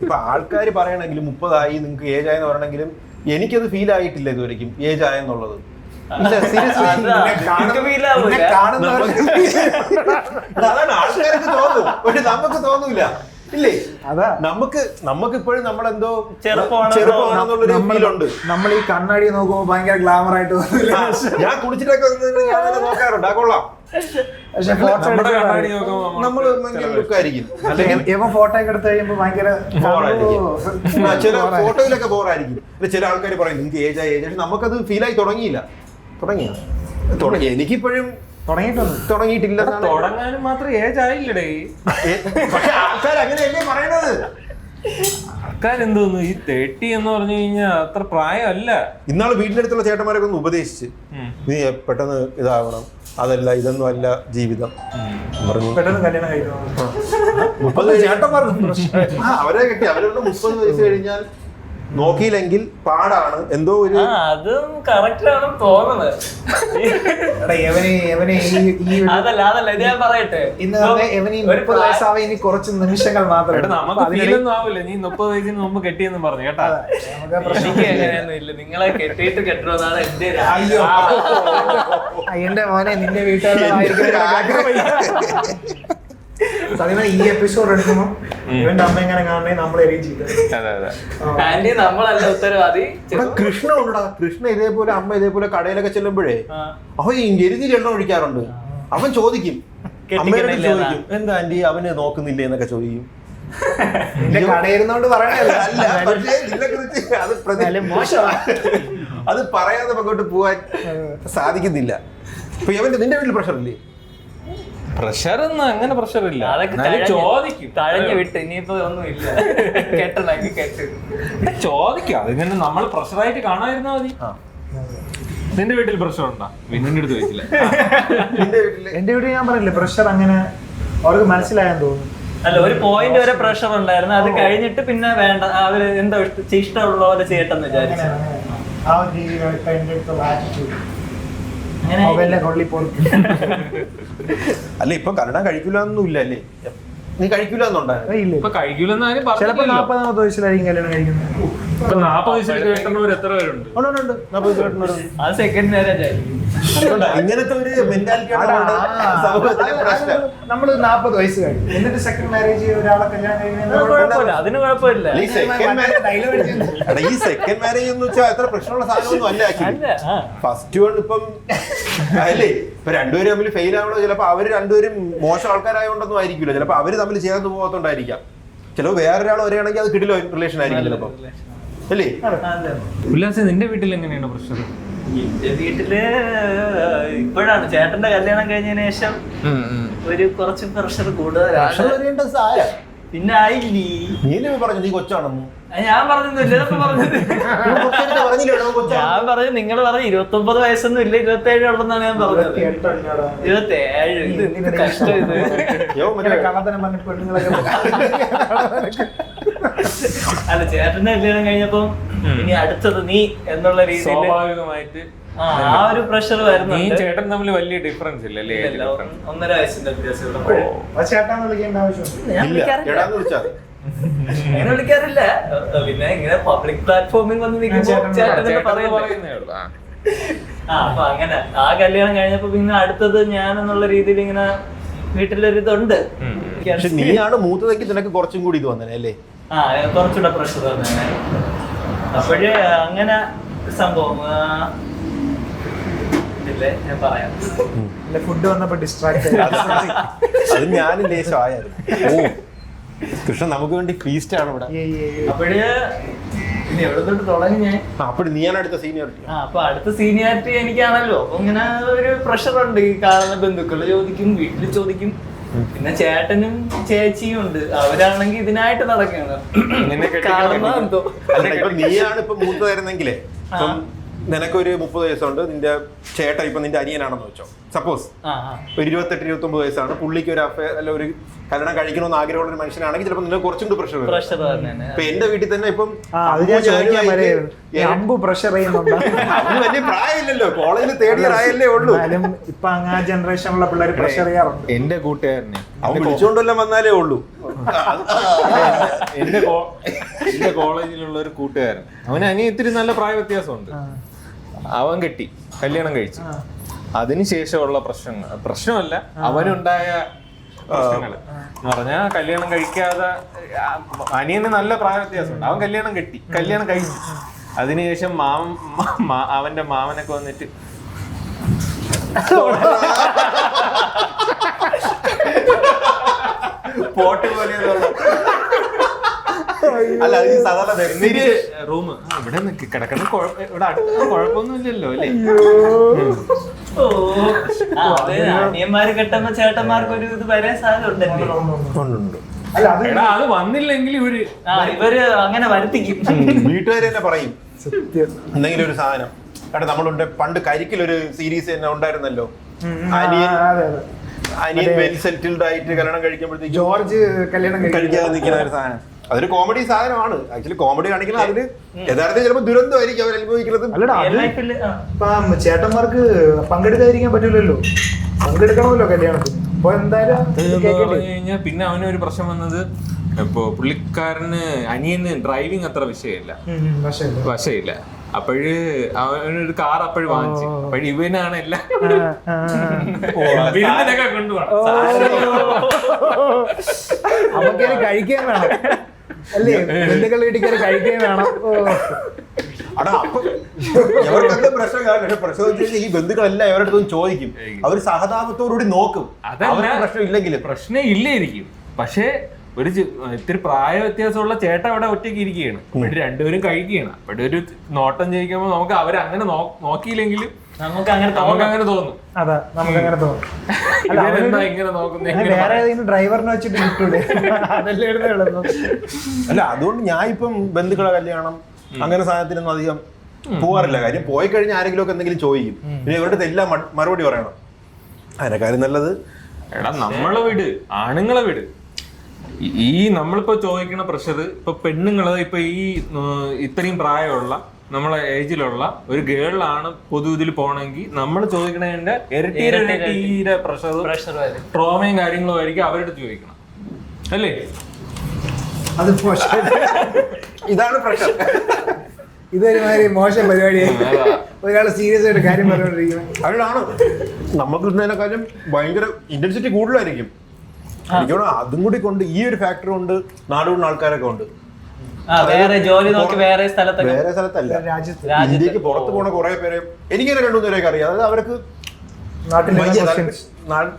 ഇപ്പൊ ആൾക്കാർ പറയണമെങ്കിൽ 30 ആയി, നിങ്ങൾക്ക് ഏജ് ആയെന്ന് പറയണമെങ്കിലും എനിക്കത് ഫീൽ ആയിട്ടില്ല ഇതുവരെയ്ക്കും ഏജ് ആയെന്നുള്ളത്. അതാണ് ആൾക്കാർക്ക് തോന്നും, പക്ഷെ നമുക്ക് തോന്നൂല, ഇല്ലേ? അതാ നമുക്ക് ഇപ്പോഴും നമ്മളെന്തോ ചെറുപ്പമാണെന്നുള്ളൊരു ഫീലുണ്ട്. നമ്മൾ ഈ കണ്ണാടി നോക്കുമ്പോ ഭയങ്കര ഗ്ലാമർ ആയിട്ട് ഞാൻ കുടിച്ചിട്ടൊക്കെ നോക്കാറുണ്ട്, ആ കൊള്ളാം. പക്ഷെ നമ്മള് ഭയങ്കര ലുക്കായിരിക്കും. ഇവൻ ഫോട്ടോ ഒക്കെ എടുത്ത് കഴിയുമ്പോ ഭയങ്കര ചില ഫോട്ടോയിലൊക്കെ ബോറായിരിക്കും. ചില ആൾക്കാർ പറയും നിങ്ങൾക്ക് ഏജ് ആയി, നമുക്കത് ഫീലായി തുടങ്ങിയില്ല. തുടങ്ങി എനിക്കിപ്പോഴും തുടങ്ങിയിട്ടില്ല. തുടങ്ങാനും മാത്രം ഏജ് ആയില്ലടേ. പക്ഷെ ആൾക്കാർ അങ്ങനെയല്ലേ പറയണത്. ആൾക്കാരെന്തോന്നു ഈ 30 എന്ന് പറഞ്ഞു കഴിഞ്ഞാൽ അത്ര പ്രായമല്ല. ഇന്നാള് വീടിന്റെ അടുത്തുള്ള ചേട്ടന്മാരൊക്കെ ഒന്ന് ഉപദേശിച്ച്, നീ പെട്ടെന്ന് ഇതാവണം, അതല്ല ഇതൊന്നും അല്ല ജീവിതം പറഞ്ഞു. പെട്ടെന്ന് കല്യാണം കഴിക്കണം. 30 അവരെ കെട്ടി അവരുടെ 30 വയസ്സ് കഴിഞ്ഞാൽ നോക്കിയില്ലെങ്കിൽ പാടാണ്. എന്തോ ഒരു അതും കറക്റ്റ് ആണ് തോന്നുന്നത്. അതല്ല ഇത് ഞാൻ പറയട്ടെ, ഇന്ന് വയസ്സാവി കുറച്ച് നിമിഷങ്ങൾ മാത്രമേ നമുക്ക് ഫീലൊന്നും ആവില്ല. നീ 30 വയസ്സിന് മുമ്പ് കെട്ടിയെന്ന് പറഞ്ഞു കേട്ടാ. എനിക്ക് എങ്ങനെയൊന്നും ഇല്ല, നിങ്ങളെ കെട്ടിയിട്ട് കെട്ടണമെന്നാണ് എന്റെ. എന്റെ മോനെ നിന്റെ വീട്ടുകാരുടെ സത്യം ഈ എപ്പിസോഡ് എടുക്കുമ്പോ ഇവന്റെ അമ്മ എങ്ങനെ കാണണേ നമ്മൾ അറേഞ്ച് ചെയ്തത്. അതെ അതെ. ആന്റി നമ്മളല്ല ഉത്തരവാദി. കൃഷ്ണ ഉണ്ടടാ, കൃഷ്ണ ഇതേപോലെ അമ്മ ഇതേപോലെ കടയിലൊക്കെ ചെല്ലുമ്പോഴേ അവൻ എരുതിയിൽ എണ്ണ ഒഴിക്കാറുണ്ട്. അവൻ ചോദിക്കും, അമ്മയോട് ചോദിക്കും, എന്താ ആന്റി അവന് നോക്കുന്നില്ലേ എന്നൊക്കെ ചോദിക്കും. നിന്റെ കടയിരുന്നോണ്ട് പറയണല്ല. അല്ല, പക്ഷേ ഇതിനെക്കുറിച്ച് അത് പറയാതെ അങ്ങോട്ട് പോവാൻ സാധിക്കുന്നില്ല. ഇപ്പൊ ഇവന്റെ നിന്റെ വീട്ടിൽ പ്രഷർ ഇല്ലേ? പ്രഷർ ഒന്നും അങ്ങനെ പ്രഷർ ഇല്ല. അതൊക്കെ ചോദിക്കും, തഴഞ്ഞു വിട്ട് ഇനിയിപ്പോ ഒന്നും ഇല്ല. കെട്ടണക്കി കെട്ട് ചോദിക്കും. അതിങ്ങനെ നമ്മൾ പ്രഷറായിട്ട് കാണാതിരുന്നാ മതി. നിന്റെ വീട്ടിൽ പ്രഷർ ഉണ്ടോ? നിന്റെ അടുത്ത് ചോദിച്ചില്ല. എന്റെ വീട്ടിൽ ഞാൻ പറഞ്ഞില്ലേ പ്രഷർ അങ്ങനെ അവർക്ക് മനസ്സിലായാൻ തോന്നുന്നു. അല്ല, ഒരു പോയിന്റ് വരെ പ്രഷർ ഉണ്ടായിരുന്നു. അത് കഴിഞ്ഞിട്ട് പിന്നെ വേണ്ട, അവര് എന്താ ഇഷ്ടമുള്ള പോലെ ചെയ്യട്ടെന്ന് വിചാരിച്ചു. ആ ഒരു രീതിയിലായിട്ട് എന്റെ അടുത്തുള്ള ആറ്റിറ്റ്യൂഡ് അങ്ങനെ അല്ല, ഇപ്പൊ കന്നഡ കഴിക്കൂലൊന്നും ഇല്ല അല്ലേ? നീ കഴിക്കൂലെന്നുണ്ടായിരുന്നു. ഇപ്പൊ കഴിക്കൂലെന്ന് ആരും ചിലപ്പോ പറഞ്ഞില്ലല്ലോ. 40 വയസ്സിലായിരിക്കും കല്യാണം കഴിക്കുന്നത്. ഇപ്പൊ 40 വയസ്സിൽ കേൾക്കുന്നവർ എത്ര പേരുണ്ട്? അത് സെക്കൻഡ് മാരേജ് ആയി. ഇങ്ങനത്തെ ഒരു മെന്റാലിറ്റിയാണ് സമൂഹത്തിലെ പ്രശ്നം. നമ്മള് 40 വയസ്സ് കഴിഞ്ഞു എന്നിട്ട് സെക്കൻഡ് മാരേജ് ഒരാളെ കല്യാണം കുഴപ്പമില്ല, അതിന് കുഴപ്പമില്ല. ഈ സെക്കൻഡ് മാരേജ് എന്ന് വെച്ചാൽ അത്ര പ്രശ്നമുള്ള സാധനമൊന്നും അല്ല. ഫസ്റ്റ് വൺ ഇപ്പം അല്ലേ, ഇപ്പൊ രണ്ടുപേരും തമ്മിൽ ഫെയിൽ ആവണോ? ചിലപ്പോ അവര് രണ്ടുപേരും മോശം ആൾക്കാരായോണ്ടൊന്നും ആയിരിക്കില്ല. ചിലപ്പോ അവര് തമ്മിൽ ചേർന്ന് പോകാത്തോണ്ടായിരിക്കാം. ചിലപ്പോ വേറൊരാൾ വരികയാണെങ്കിൽ അത് കിടിലോ റിലേഷൻ ആയിരിക്കും ചിലപ്പോ, അല്ലേ? ഉല്ലാസ്, നിന്റെ വീട്ടിൽ എങ്ങനെയാണ് പ്രഷർ? എന്റെ വീട്ടില് ഇപ്പോഴാണ് ചേട്ടന്റെ കല്യാണം കഴിഞ്ഞതിന് ശേഷം ഒരു കുറച്ച് പ്രഷർ കൂടുതലാണ്. പിന്നെ ആയില്ലേ, നീ പറഞ്ഞു നീ കൊച്ചാണെന്ന്. ഞാൻ പറഞ്ഞില്ല, ഞാൻ പറഞ്ഞു നിങ്ങൾ പറഞ്ഞു 29 വയസ്സൊന്നും ഇല്ല, 27 ഉള്ളെന്നാണ് ഞാൻ പറഞ്ഞത്. 27 ഇത് കഷ്ടം. ഇത് അല്ല, ചേട്ടന്റെ കല്യാണം കഴിഞ്ഞപ്പോ ഇനി അടുത്തത് നീ എന്നുള്ള രീതിയിൽ സ്വാഭാവികമായിട്ട് ആ ഒരു പ്രഷർ വരുന്നു. നീ ചേട്ടൻ തമ്മിൽ വലിയ ഡിഫറൻസ് ഇല്ല അല്ലേ? 1.5 വയസ്സിന്റെ വ്യത്യാസം. ചേട്ടാന്ന് വിളിക്കേണ്ട ആവശ്യമുണ്ട്. ഞാൻ വിളിക്കാറില്ല, അങ്ങനെ വിളിക്കാറില്ല. പിന്നെ ഇങ്ങനെ പബ്ലിക് പ്ലാറ്റ്ഫോമിൽ വന്ന് നിൽക്കുമ്പോ ചേട്ടൻ പറയുന്നേ ഉള്ളൂ. അപ്പൊ അങ്ങനെ ആ കല്യാണം കഴിഞ്ഞപ്പോ പിന്നെ അടുത്തത് ഞാൻ എന്നുള്ള രീതിയിൽ ഇങ്ങനെ വീട്ടിലൊരിതുണ്ട്. പക്ഷെ നീയാണ് മൂത്തതെങ്കിൽ നിനക്ക് കുറച്ചും കൂടി ഇത് വന്നേ അല്ലേ? കുറച്ചുകൂടെ പ്രഷർ തന്നെ. അപ്പോഴേ അങ്ങനെ സംഭവം ഇല്ലേ, ഞാൻ പറയാം. ഫുഡ് വന്നപ്പോ ഡിസ്ട്രാക്ട് അത് ഞാനും ലേശം ആയിരുന്നു. ഓ കൃഷ്ണൻ നമുക്ക് വേണ്ടി ഫീസ്റ്റ് ആണ് ഇവിടെ. അപ്പോഴേ ഇനി എവിടെ തൊട്ട് തുടങ്ങി ഞാൻ. അപ്പോൾ നീയാണ് അടുത്ത സീനിയോറിറ്റി. അപ്പൊ അടുത്ത സീനിയോറിറ്റി എനിക്കാണല്ലോ. അപ്പൊ ഇങ്ങനെ ഒരു പ്രഷർ ഉണ്ട്. ഈ കാണുന്ന ബന്ധുക്കള് ചോദിക്കും, വീട്ടിൽ ചോദിക്കും, പിന്നെ ചേട്ടനും ചേച്ചിയും ഉണ്ട്. അവരാണെങ്കിൽ ഇതിനായിട്ട് നടക്കുകയാണ്. കാണുന്നതെന്തോ ഇപ്പൊ നീയാണ് ഇപ്പൊ മൂത്തതായിരുന്നെങ്കിലേ, ഇപ്പം നിനക്കൊരു 30 വയസ്സുണ്ട്, നിന്റെ ചേട്ടൻ ഇപ്പൊ നിന്റെ അനിയനാണെന്ന് വെച്ചോ. സപ്പോസ് ഒരു 28-29 വയസ്സാണ്, പുള്ളിക്ക് ഒരു അഫയർ അല്ല ഒരു കല്യാണം കഴിക്കണമെന്ന് ആഗ്രഹമുള്ള ഒരു മനുഷ്യനാണെങ്കിൽ ചിലപ്പോൾ നിനക്ക് കുറച്ചും കൂടി പ്രഷർ വരും. ഇപ്പൊ എന്റെ വീട്ടിൽ തന്നെ ഇപ്പം വലിയ പ്രായമില്ലല്ലോ, കോളേജിൽ തേർഡ് ഇയർ ആയല്ലേ ഉള്ളൂ. ഇപ്പൊ ആ ജനറേഷനുള്ള പിള്ളേർ പ്രഷർ ചെയ്യാറുണ്ട്. എന്റെ കൂട്ടുകാരനെ അവൻ വിളിച്ചുകൊണ്ടെല്ലാം വന്നാലേ ഉള്ളൂ. എന്റെ കോളേജിലുള്ള ഒരു കൂട്ടുകാരൻ, അവന് അനിയ ഇത്തിരി നല്ല പ്രായ വ്യത്യാസമുണ്ട്. അവൻ കെട്ടി കല്യാണം കഴിച്ചു. അതിനുശേഷമുള്ള പ്രശ്നമല്ല, അവനുണ്ടായ പ്രശ്നങ്ങള് എന്ന് പറഞ്ഞാൽ കല്യാണം കഴിക്കാതെ, അനിയന് നല്ല പ്രായ വ്യത്യാസമുണ്ട്. അവൻ കല്യാണം കഴിച്ചു. അതിനുശേഷം അവന്റെ മാമനൊക്കെ വന്നിട്ട് പോട്ട് പോലെ അല്ല, അത് സാധാരണ റൂം ഇവിടെ കിടക്കുന്ന ഇവിടെ അടുത്ത കുഴപ്പമൊന്നുമില്ലല്ലോ അല്ലേ? അനിയന്മാര് കെട്ടുമ്പോ ചേട്ടന്മാർക്ക് ഒരു ഇത് വരാൻ സാധ്യത ഉണ്ടല്ലേ? അത് വന്നില്ലെങ്കിൽ ഇവര് അങ്ങനെ വരുത്തിക്കും. വീട്ടുകാര് തന്നെ പറയും എന്തെങ്കിലും ഒരു സാധനം. കാരണം നമ്മളുണ്ട് പണ്ട് കരിക്കിലൊരു സീരീസ് തന്നെ ഉണ്ടായിരുന്നല്ലോ, അനിയൻ വെൽ സെറ്റിൽഡ് ആയിട്ട് കല്യാണം കഴിക്കുമ്പോഴത്തേക്ക് ജോർജ് കല്യാണം കഴിക്കാതെ നിൽക്കുന്ന ഒരു സാധനം. അതൊരു കോമഡി സാധനമാണ്. ആക്ച്വലി കോമഡി കാണിക്കുന്നത് അതില് യഥാർത്ഥത്തിൽ ചിലപ്പോൾ ദുരന്തമായിരിക്കും അവർ അനുഭവിക്കുന്നത്. ഇപ്പം ചേട്ടന്മാർക്ക് പങ്കെടുക്കാതിരിക്കാൻ പറ്റൂലല്ലോ, പങ്കെടുക്കണമല്ലോ കല്യാണത്തിന്. അപ്പൊ എന്തായാലും കഴിഞ്ഞാൽ പിന്നെ അവനൊരു പ്രശ്നം വന്നത്, ഇപ്പൊ പുള്ളിക്കാരന് അനിയന് ഡ്രൈവിംഗ് അത്ര വിഷയമില്ല. അപ്പോഴ് അവനൊരു കാർ അപ്പോഴും വാങ്ങിച്ചു. അപ്പോഴും ഇവനാണ് എല്ലാം വിരുന്നിനൊക്കെ കൊണ്ടുപോകണം. അവർക്ക് കഴിക്കാൻ വേണം അല്ലേ, ബന്ധുക്കളുടെ വീട്ടിൽ കയറി കഴിക്കാൻ വേണം. അടാ അപ്പൊ എവർക്കെന്താ പ്രശ്നം കാരണം പ്രശ്നം വെച്ച് കഴിഞ്ഞാൽ ഈ ബന്ധുക്കളെല്ലാം എവരുടെ ചോദിക്കും, അവർ സഹതാപത്തോടുകൂടി നോക്കും. അവർക്ക് പ്രശ്നം ഇല്ലെങ്കിലും പ്രശ്നം ഇല്ലായിരിക്കും. പക്ഷേ ഒരു ഇത്തിരി പ്രായ വ്യത്യാസമുള്ള ചേട്ടൻ അവിടെ ഒറ്റയ്ക്ക് ഇരിക്കുകയാണ്. ഇവിടെ രണ്ടുപേരും കഴിക്കുകയാണ്. അവിടെ ഒരു നോട്ടം ചെയ്യിക്കുമ്പോൾ നമുക്ക് അവരങ്ങനെ നോക്കിയില്ലെങ്കിലും നമുക്ക് അങ്ങനെ തോന്നും. അതാ നമുക്ക് അങ്ങനെ തോന്നും. ഇങ്ങനെ നോക്കുന്നത് വേറെ ഏതെങ്കിലും ഡ്രൈവറിനെ വെച്ചിട്ട് കിട്ടൂടെ, അതല്ലേ ഉള്ളൂ. അല്ല അതുകൊണ്ട് ഞാൻ ഇപ്പം ബന്ധുക്കളെ കല്യാണം അങ്ങനെ സാധനത്തിനൊന്നും അധികം പോവാറില്ല. കാര്യം പോയി കഴിഞ്ഞാൽ ആരെങ്കിലും ഒക്കെ എന്തെങ്കിലും ചോദിക്കും, പിന്നെ ഇവരുടെ എല്ലാം മറുപടി പറയണം. അതിനെക്കാര്യം നല്ലത് എടാ നമ്മളെ വീട്, ആണുങ്ങളെ വീട്. ഈ നമ്മളിപ്പോ ചോദിക്കണ പ്രഷർ ഇപ്പൊ പെണ്ണുങ്ങള് ഇപ്പൊ ഈ ഇത്രയും പ്രായമുള്ള നമ്മളെ ഏജിലുള്ള ഒരു ഗേളിലാണ് പൊതു ഇതിൽ പോണെങ്കിൽ നമ്മൾ ചോദിക്കണതിന്റെ ഇരട്ടിയുടെ പ്രഷറും ട്രോമയും കാര്യങ്ങളും ആയിരിക്കും അവരുടെ ചോദിക്കണം അല്ലേ? അത് ഇതാണ് പ്രശ്നം. ഇതൊരുമാതിരി മോശം പരിപാടിയായി. ഒരാൾ സീരിയസ് ആയിട്ട് കാര്യം പറഞ്ഞുകൊണ്ടിരിക്കുന്നത് അതിലാണ് നമുക്ക് കിട്ടുന്നതിനെക്കാളും ഭയങ്കര ഇന്റൻസിറ്റി കൂടുതലായിരിക്കും. എനിക്ക് അതും കൂടി കൊണ്ട് ഈ ഒരു ഫാക്ടർ കൊണ്ട് നാടുകൊണ്ട് ആൾക്കാരൊക്കെ ഉണ്ട്. വേറെ ജോലി നോക്കി വേറെ സ്ഥലത്തല്ല, ഇന്ത്യക്ക് പുറത്ത് പോണ കുറെ പേരെ എനിക്കിങ്ങനെ രണ്ടു പേരെയൊക്കെ അറിയാം. അതായത് അവർക്ക്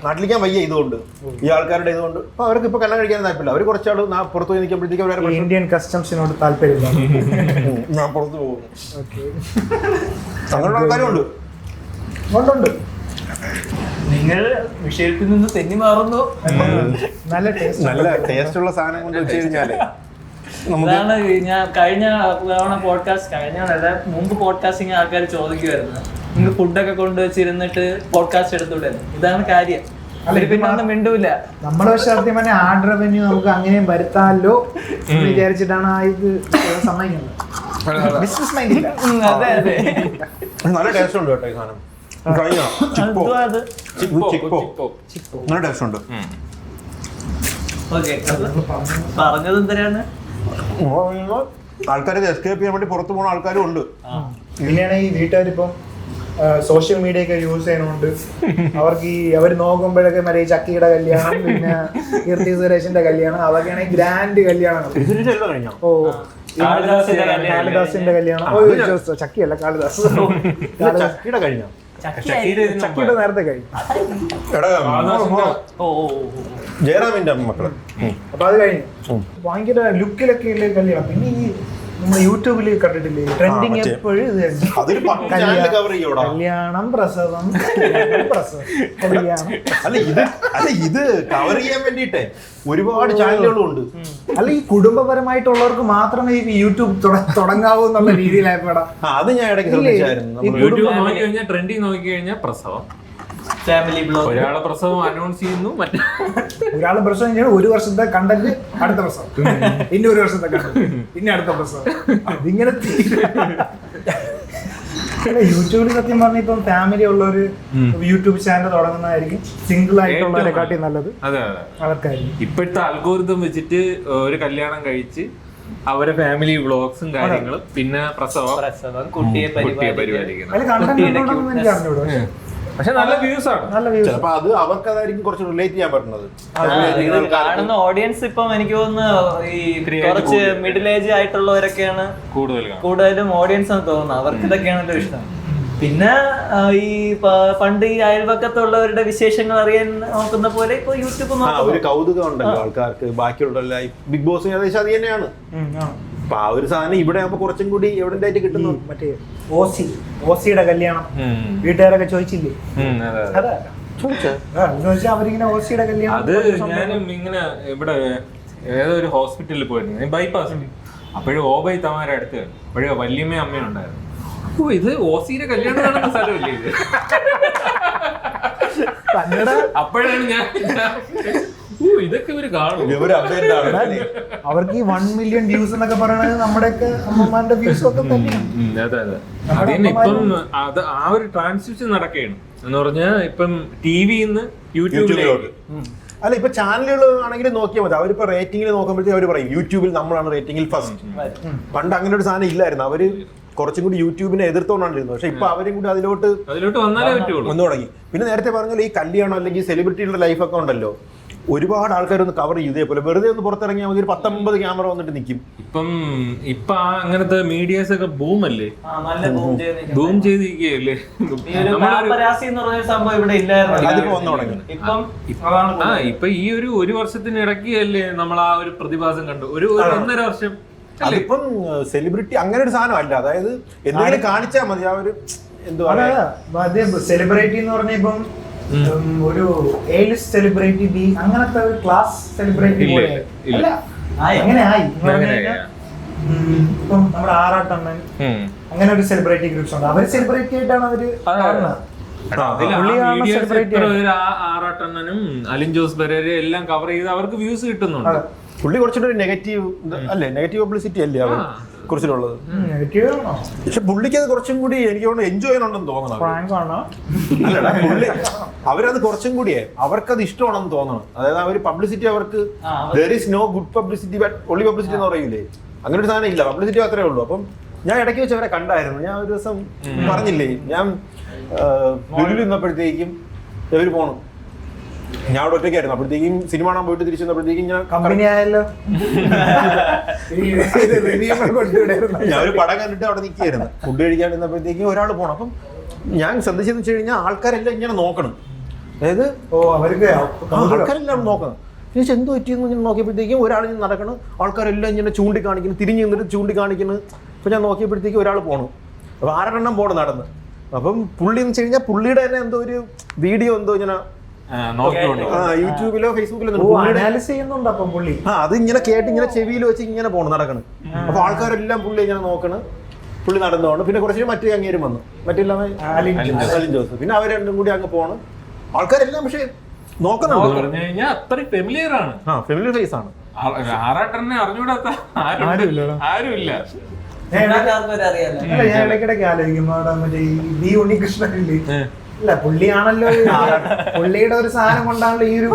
നാട്ടിലിരിക്കാൻ വയ്യ ഇതുകൊണ്ട്, ഈ ആൾക്കാരുടെ ഇതുകൊണ്ട്. അപ്പൊ അവർക്ക് ഇപ്പൊ കല്യാണം കഴിക്കാൻ താല്പര്യമില്ല. അവർ കുറച്ചാൾ പുറത്ത് പോയി നിൽക്കുമ്പോഴത്തേക്കും ഇന്ത്യൻ കസ്റ്റംസിനോട് താല്പര്യമില്ല, ഞാൻ പുറത്ത് പോകുന്നു. അങ്ങനെയുള്ള ആൾക്കാരും ഉണ്ട്. ഉണ്ട്. നിങ്ങൾ വിഷയത്തിൽ നിന്ന് തെന്നി മാറുന്നു. നല്ല ടേസ്റ്റ് ഉള്ള സാധനം കൊണ്ട് വെച്ച് കഴിഞ്ഞാല് ഇതാണ് ഞാൻ കഴിഞ്ഞ മുമ്പ് പോഡ്കാസ്റ്റിംഗ് ആൾക്കാർ ചോദിക്കുമായിരുന്നു, നിങ്ങൾ ഫുഡൊക്കെ കൊണ്ടുവച്ചിരുന്നിട്ട് പോഡ്കാസ്റ്റ് എടുത്തൂടെ. ഇതാണ് കാര്യം. അവര് പിന്നെ ഒന്നും മിണ്ടൂല. നമ്മള് പക്ഷെ സത്യം പറഞ്ഞ ആഡ് റവന്യൂ നമുക്ക് അങ്ങനെയും വരുത്താമല്ലോ വിചാരിച്ചിട്ടാണ് ഇത് സമ്മതിക്കുന്നത്. ബിസിനസ് മൈൻഡ് ഇല്ല. അതെ അതെ, നല്ല ടേസ്റ്റ് ഉണ്ട് കേട്ടോ ഈ സാധനം. നല്ല ടേസ്റ്റ് ഉണ്ട്. പറഞ്ഞത് എന്തിനാണ്? ആൾക്കാരെ എസ്കേപ്പ് ചെയ്യാൻ വേണ്ടി പുറത്തു പോകുന്ന ആൾക്കാരും ഉണ്ട്. പിന്നെയാണ് ഈ വീട്ടുകാരിപ്പം സോഷ്യൽ മീഡിയ ഒക്കെ യൂസ് ചെയ്യുന്നതുകൊണ്ട് അവർക്ക് അവർ നോക്കുമ്പോഴൊക്കെ മറ്റേ ചക്കിയുടെ കല്യാണം, പിന്നെ കീർത്തി സുരേഷിന്റെ കല്യാണം, അതൊക്കെയാണെങ്കിൽ ഗ്രാൻഡ് കല്യാണങ്ങൾ. ഓ കാളിദാസിന്റെ കല്യാണം, ചക്കിയല്ല കാളിദാസ്, ചക്കിയുടെ കഴിഞ്ഞോ? ചക്കിയുടെ നേരത്തെ കഴിഞ്ഞു. ജയറാമിന്റെ മക്കള്. അപ്പൊ അത് കഴിഞ്ഞു. ഭയങ്കര ലുക്കിലൊക്കെ ഉള്ള കല്യാണം. പിന്നെ ഈ നമ്മൾ യൂട്യൂബിൽ കണ്ടിട്ടില്ലേ ട്രെൻഡിങ് എപ്പോഴും കല്യാണം, പ്രസവം, കല്യാണം. അല്ല ഇത് കവർ ചെയ്യാൻ വേണ്ടിട്ടേ ഒരുപാട് ചാനലുകളും ഉണ്ട്. അല്ല ഈ കുടുംബപരമായിട്ടുള്ളവർക്ക് മാത്രമേ ഈ യൂട്യൂബ് തുടങ്ങാവൂ എന്നുള്ള രീതിയിലായിപ്പോടാ. അത് ഞാൻ ഇടയ്ക്ക് ശ്രദ്ധിച്ചായിരുന്നു. യൂട്യൂബ് നോക്കി കഴിഞ്ഞാൽ ട്രെൻഡിങ് നോക്കി കഴിഞ്ഞാൽ പ്രസവം, ഫാമിലി ബ്ലോഗ്, ഒരാളെ പ്രസവം അനൗൺസ് ചെയ്യുന്നു, ഒരാളെ പ്രസവം ചെയ്യണം, ഒരു വർഷത്തെ കണ്ടന്റ്, അടുത്ത പ്രസവം, പിന്നെ ഒരു വർഷത്തെ കണ്ടന്റ്, പിന്നെ അടുത്ത പ്രസവം. അതിങ്ങനെ യൂട്യൂബിൽ സത്യം പറഞ്ഞ ഇപ്പം ഫാമിലി ഉള്ളൊരു യൂട്യൂബ് ചാനൽ തുടങ്ങുന്നതായിരിക്കും സിംഗിൾ ആയിട്ടുള്ളവരെ കാട്ടി നല്ലത്. അവർക്കായിരിക്കും. ഇപ്പോഴത്തെ അൽഗോരിതം വെച്ചിട്ട് ഒരു കല്യാണം കഴിച്ച് അവരെ ഫാമിലി വ്ളോഗ്സും കാര്യങ്ങളും, പിന്നെ പ്രസവം, കുട്ടിയെ പരിപാലിക്കണം. പക്ഷെ നല്ല വ്യൂസ് ആണ്, നല്ല വ്യൂസ്. അപ്പൊ അത് അവർക്ക് അതായിരിക്കും കുറച്ച് റിലേറ്റ് ചെയ്യാൻ പറ്റുന്നത്. കാണുന്ന ഓഡിയൻസ് ഇപ്പം എനിക്ക് തോന്നുന്നു ഈ കുറച്ച് മിഡിൽ ഏജ് ആയിട്ടുള്ളവരൊക്കെയാണ് കൂടുതലും ഓഡിയൻസ് എന്ന് തോന്നുന്നത്. അവർക്ക് ഇതൊക്കെയാണല്ലോ ഇഷ്ടം. പിന്നെ ഈ പണ്ട് ഈ അയൽവക്കത്തുള്ളവരുടെ വിശേഷങ്ങൾ അറിയാൻ നോക്കുന്ന പോലെ ഇപ്പൊ യൂട്യൂബ് ഒരു കൗതുകം ഉണ്ടല്ലോ ആൾക്കാർക്ക്. ബാക്കിയുള്ള ബിഗ് ബോസ് ഏകദേശം അത് തന്നെയാണ്. അപ്പൊ ആ ഒരു സാധനം ഇവിടെ ആകുമ്പോ കുറച്ചും കൂടി എവിടെ ആയിട്ട് കിട്ടുന്നു. മറ്റേ ഓസിയുടെ കല്യാണം വീട്ടുകാരൊക്കെ ചോദിച്ചില്ലേ? അവരിങ്ങനെ ഓസിയുടെ കല്യാണം. അത് ഞാനും ഇങ്ങനെ ഇവിടെ ഏതോ ഒരു ഹോസ്പിറ്റലിൽ പോയിരുന്നു, ബൈപ്പാസ്. അപ്പോഴും ഓബൈ തമാര അടുത്ത് അപ്പോഴും വല്യമ്മയും അമ്മയും ഉണ്ടായിരുന്നു. ഓ ഇത് ഓസിയുടെ കല്യാണം നടന്ന സ്ഥലമല്ലേ ഇത്? അപ്പോഴാണ് ഞാൻ ഇതൊക്കെ ഇവര് കാണും. അവർക്ക് ഈ 1 മില്യൺ വ്യൂസ് എന്നൊക്കെ പറയണത് നമ്മുടെയൊക്കെ അമ്മമാരുടെ വ്യൂസ് ഒക്കെ തന്നെയാണ്. അതെ അതെ. അതിന് ഇപ്പം അത് ആ ഒരു ട്രാൻസിഷൻ നടക്കുകയാണ് എന്ന് പറഞ്ഞാൽ ഇപ്പം ടിവിന്ന് യൂട്യൂബിലേക്ക്. അല്ല ഇപ്പൊ ചാനലുകൾ ആണെങ്കിലും നോക്കിയാൽ മതി. അവരിപ്പോ റേറ്റിംഗിൽ നോക്കുമ്പോഴത്തേക്ക് അവർ പറയും യൂട്യൂബിൽ നമ്മളാണ് റേറ്റിംഗിൽ ഫസ്റ്റ്. പണ്ട് അങ്ങനെ ഒരു സാധനം ഇല്ലായിരുന്നു. അവര് കുറച്ചും കൂടി യൂട്യൂബിനെ എതിർത്തോണ്ടാണ്ടിരുന്നത്. പക്ഷെ ഇപ്പൊ അവരും കൂടി അതിലോട്ട് വന്നാലേ പറ്റുള്ളൂ, വന്നു തുടങ്ങി. പിന്നെ നേരത്തെ പറഞ്ഞാൽ ഈ കല്യാണം അല്ലെങ്കിൽ സെലിബ്രിറ്റിയുടെ ലൈഫൊക്കെ ഉണ്ടല്ലോ, ഒരുപാട് ആൾക്കാരൊന്ന് കവർ ചെയ്യും. ഇതേപോലെ വെറുതെ ഒന്ന് പുറത്തിറങ്ങിയാൽ മതി, ഒരു 19 ക്യാമറ വന്നിട്ട് നിൽക്കും. ഇപ്പൊ അങ്ങനത്തെ മീഡിയാസ് ഒക്കെ ബൂം അല്ലേ, ബൂം ചെയ്തിരിക്കുകയല്ലേ. ഇപ്പൊ ഈ ഒരു വർഷത്തിനിടയ്ക്ക് അല്ലേ നമ്മൾ ആ ഒരു പ്രതിഭാസം കണ്ടു, ഒരു 1.5 വർഷം. അതിപ്പം സെലിബ്രിറ്റി അങ്ങനെ ഒരു സാധനം അല്ല, അതായത് എന്തെങ്കിലും കാണിച്ചാൽ മതി. ആ ഒരു എന്തുവാ സെലിബ്രിറ്റി എന്ന് പറഞ്ഞ ഇപ്പം ഒരു A-list സെലിബ്രിറ്റി, ബി അങ്ങനത്തെ ഒരു ക്ലാസ് സെലിബ്രിറ്റി പോലെ അങ്ങനെ ആയി. ഇപ്പം നമ്മുടെ ആറാട്ടണ്ണൻ അങ്ങനെ ഒരു സെലിബ്രിറ്റി ഗ്രൂപ്പ്സ് ഉണ്ട്, അവര് സെലിബ്രിറ്റി ആയിട്ടാണ് അവര് കാണുന്നത്. ആറാട്ടണ്ണനും അലിൻ ജോസ് പെരേര എല്ലാം കവർ ചെയ്ത് അവർക്ക് വ്യൂസ് കിട്ടുന്നുണ്ട്. പുള്ളി കുറച്ചുകൂടി ഒരു നെഗറ്റീവ് അല്ലേ, നെഗറ്റീവ് പബ്ലിസിറ്റി അല്ലേ അവർ കുറച്ചിട്ടുള്ളത്. പക്ഷെ പുള്ളിക്ക് അത് കുറച്ചും കൂടി എനിക്ക് തോന്നുന്നു എൻജോയ് ചെയ്യണമെന്ന് തോന്നണം. അല്ലടാ, പുള്ളി അവരത് കുറച്ചും കൂടിയേ അവർക്കത് ഇഷ്ടമാണെന്ന് തോന്നണം. അതായത് ആ ഒരു പബ്ലിസിറ്റി അവർക്ക് there is no good publicity but only publicity എന്ന് പറയൂലേ, അങ്ങനെ ഒരു സാധനം ഇല്ല, പബ്ലിസിറ്റി മാത്രമേ ഉള്ളൂ. അപ്പം ഞാൻ ഇടയ്ക്ക് വെച്ച് അവരെ കണ്ടായിരുന്നു. ഞാൻ ഒരു ദിവസം പറഞ്ഞില്ലേ, ഞാൻ ലുലുവിൽ നിന്നപ്പോഴത്തേക്കും ഇവര് പോണു, ഞാൻ അവിടെ ഒറ്റയ്ക്കായിരുന്നു. അപ്പോഴത്തേക്കും സിനിമ കാണാൻ പോയിട്ട് തിരിച്ചു വന്നപ്പോഴത്തേക്കും ഞാൻ ഒരു പടം കണ്ടിട്ട് അവിടെ നിൽക്കുകയായിരുന്നു. ഫുഡ് കഴിക്കാൻ നിന്നപ്പോഴത്തേക്കും ഒരാൾ പോകണം. അപ്പം ഞാൻ ശ്രദ്ധിച്ചെന്ന് വെച്ച് കഴിഞ്ഞാൽ ആൾക്കാരെല്ലാം ഇങ്ങനെ നോക്കണം, അതായത് ആൾക്കാരെല്ലാം നോക്കണം. എന്തോ പറ്റിയെന്ന് ഇങ്ങനെ നോക്കിയപ്പോഴത്തേക്കും ഒരാൾ ഇങ്ങനെ നടക്കണം, ആൾക്കാരെല്ലാം ഇങ്ങനെ ചൂണ്ടിക്കാണിക്കുന്നു, തിരിഞ്ഞു നിന്നിട്ട് ചൂണ്ടിക്കാണിക്കുന്നു. അപ്പൊ ഞാൻ നോക്കിയപ്പോഴത്തേക്കും ഒരാൾ പോകണം. അപ്പൊ 6 പോണം നടന്ന്. അപ്പം പുള്ളി എന്ന് വെച്ച് കഴിഞ്ഞാൽ പുള്ളിയുടെ തന്നെ എന്തോ ഒരു വീഡിയോ എന്തോ ഇങ്ങനെ യൂട്യൂബിലോ ഫേസ്ബുക്കിലോ അത് ഇങ്ങനെ കേട്ട് ഇങ്ങനെ ചെവിയിൽ വെച്ച് ഇങ്ങനെ പോണം നടക്കണം. അപ്പൊ ആൾക്കാരെല്ലാം പുള്ളി ഇങ്ങനെ നോക്കണം, പുള്ളി നടന്നുകൊണ്ട്. പിന്നെ കുറച്ച് മറ്റേ അങ്ങേരും വന്നു, മറ്റെല്ലാം അലിൻ ജോസ്. പിന്നെ അവർ രണ്ടും കൂടി അങ്ങ് പോണം. ആൾക്കാരെല്ലാം പക്ഷെ നോക്കുന്നുണ്ട്, അത്രയും ഫെമിലിയർ ആണ്, ഫെമിലിയർ ഫേസ് ആണ്. ആറാട്ടനെ അറിഞ്ഞൂടാത്ത ആരുമില്ല. ഞാൻ ഇടയ്ക്കിടയ്ക്ക് ആലോചിക്കും, മറ്റേ ബി ഉണ്ണികൃഷ്ണനില്ലേ, അല്ല പുള്ളിയാണല്ലോ, പുള്ളിയുടെ ഒരു സാധനം കൊണ്ടാണല്ലോ ഈ ഒരു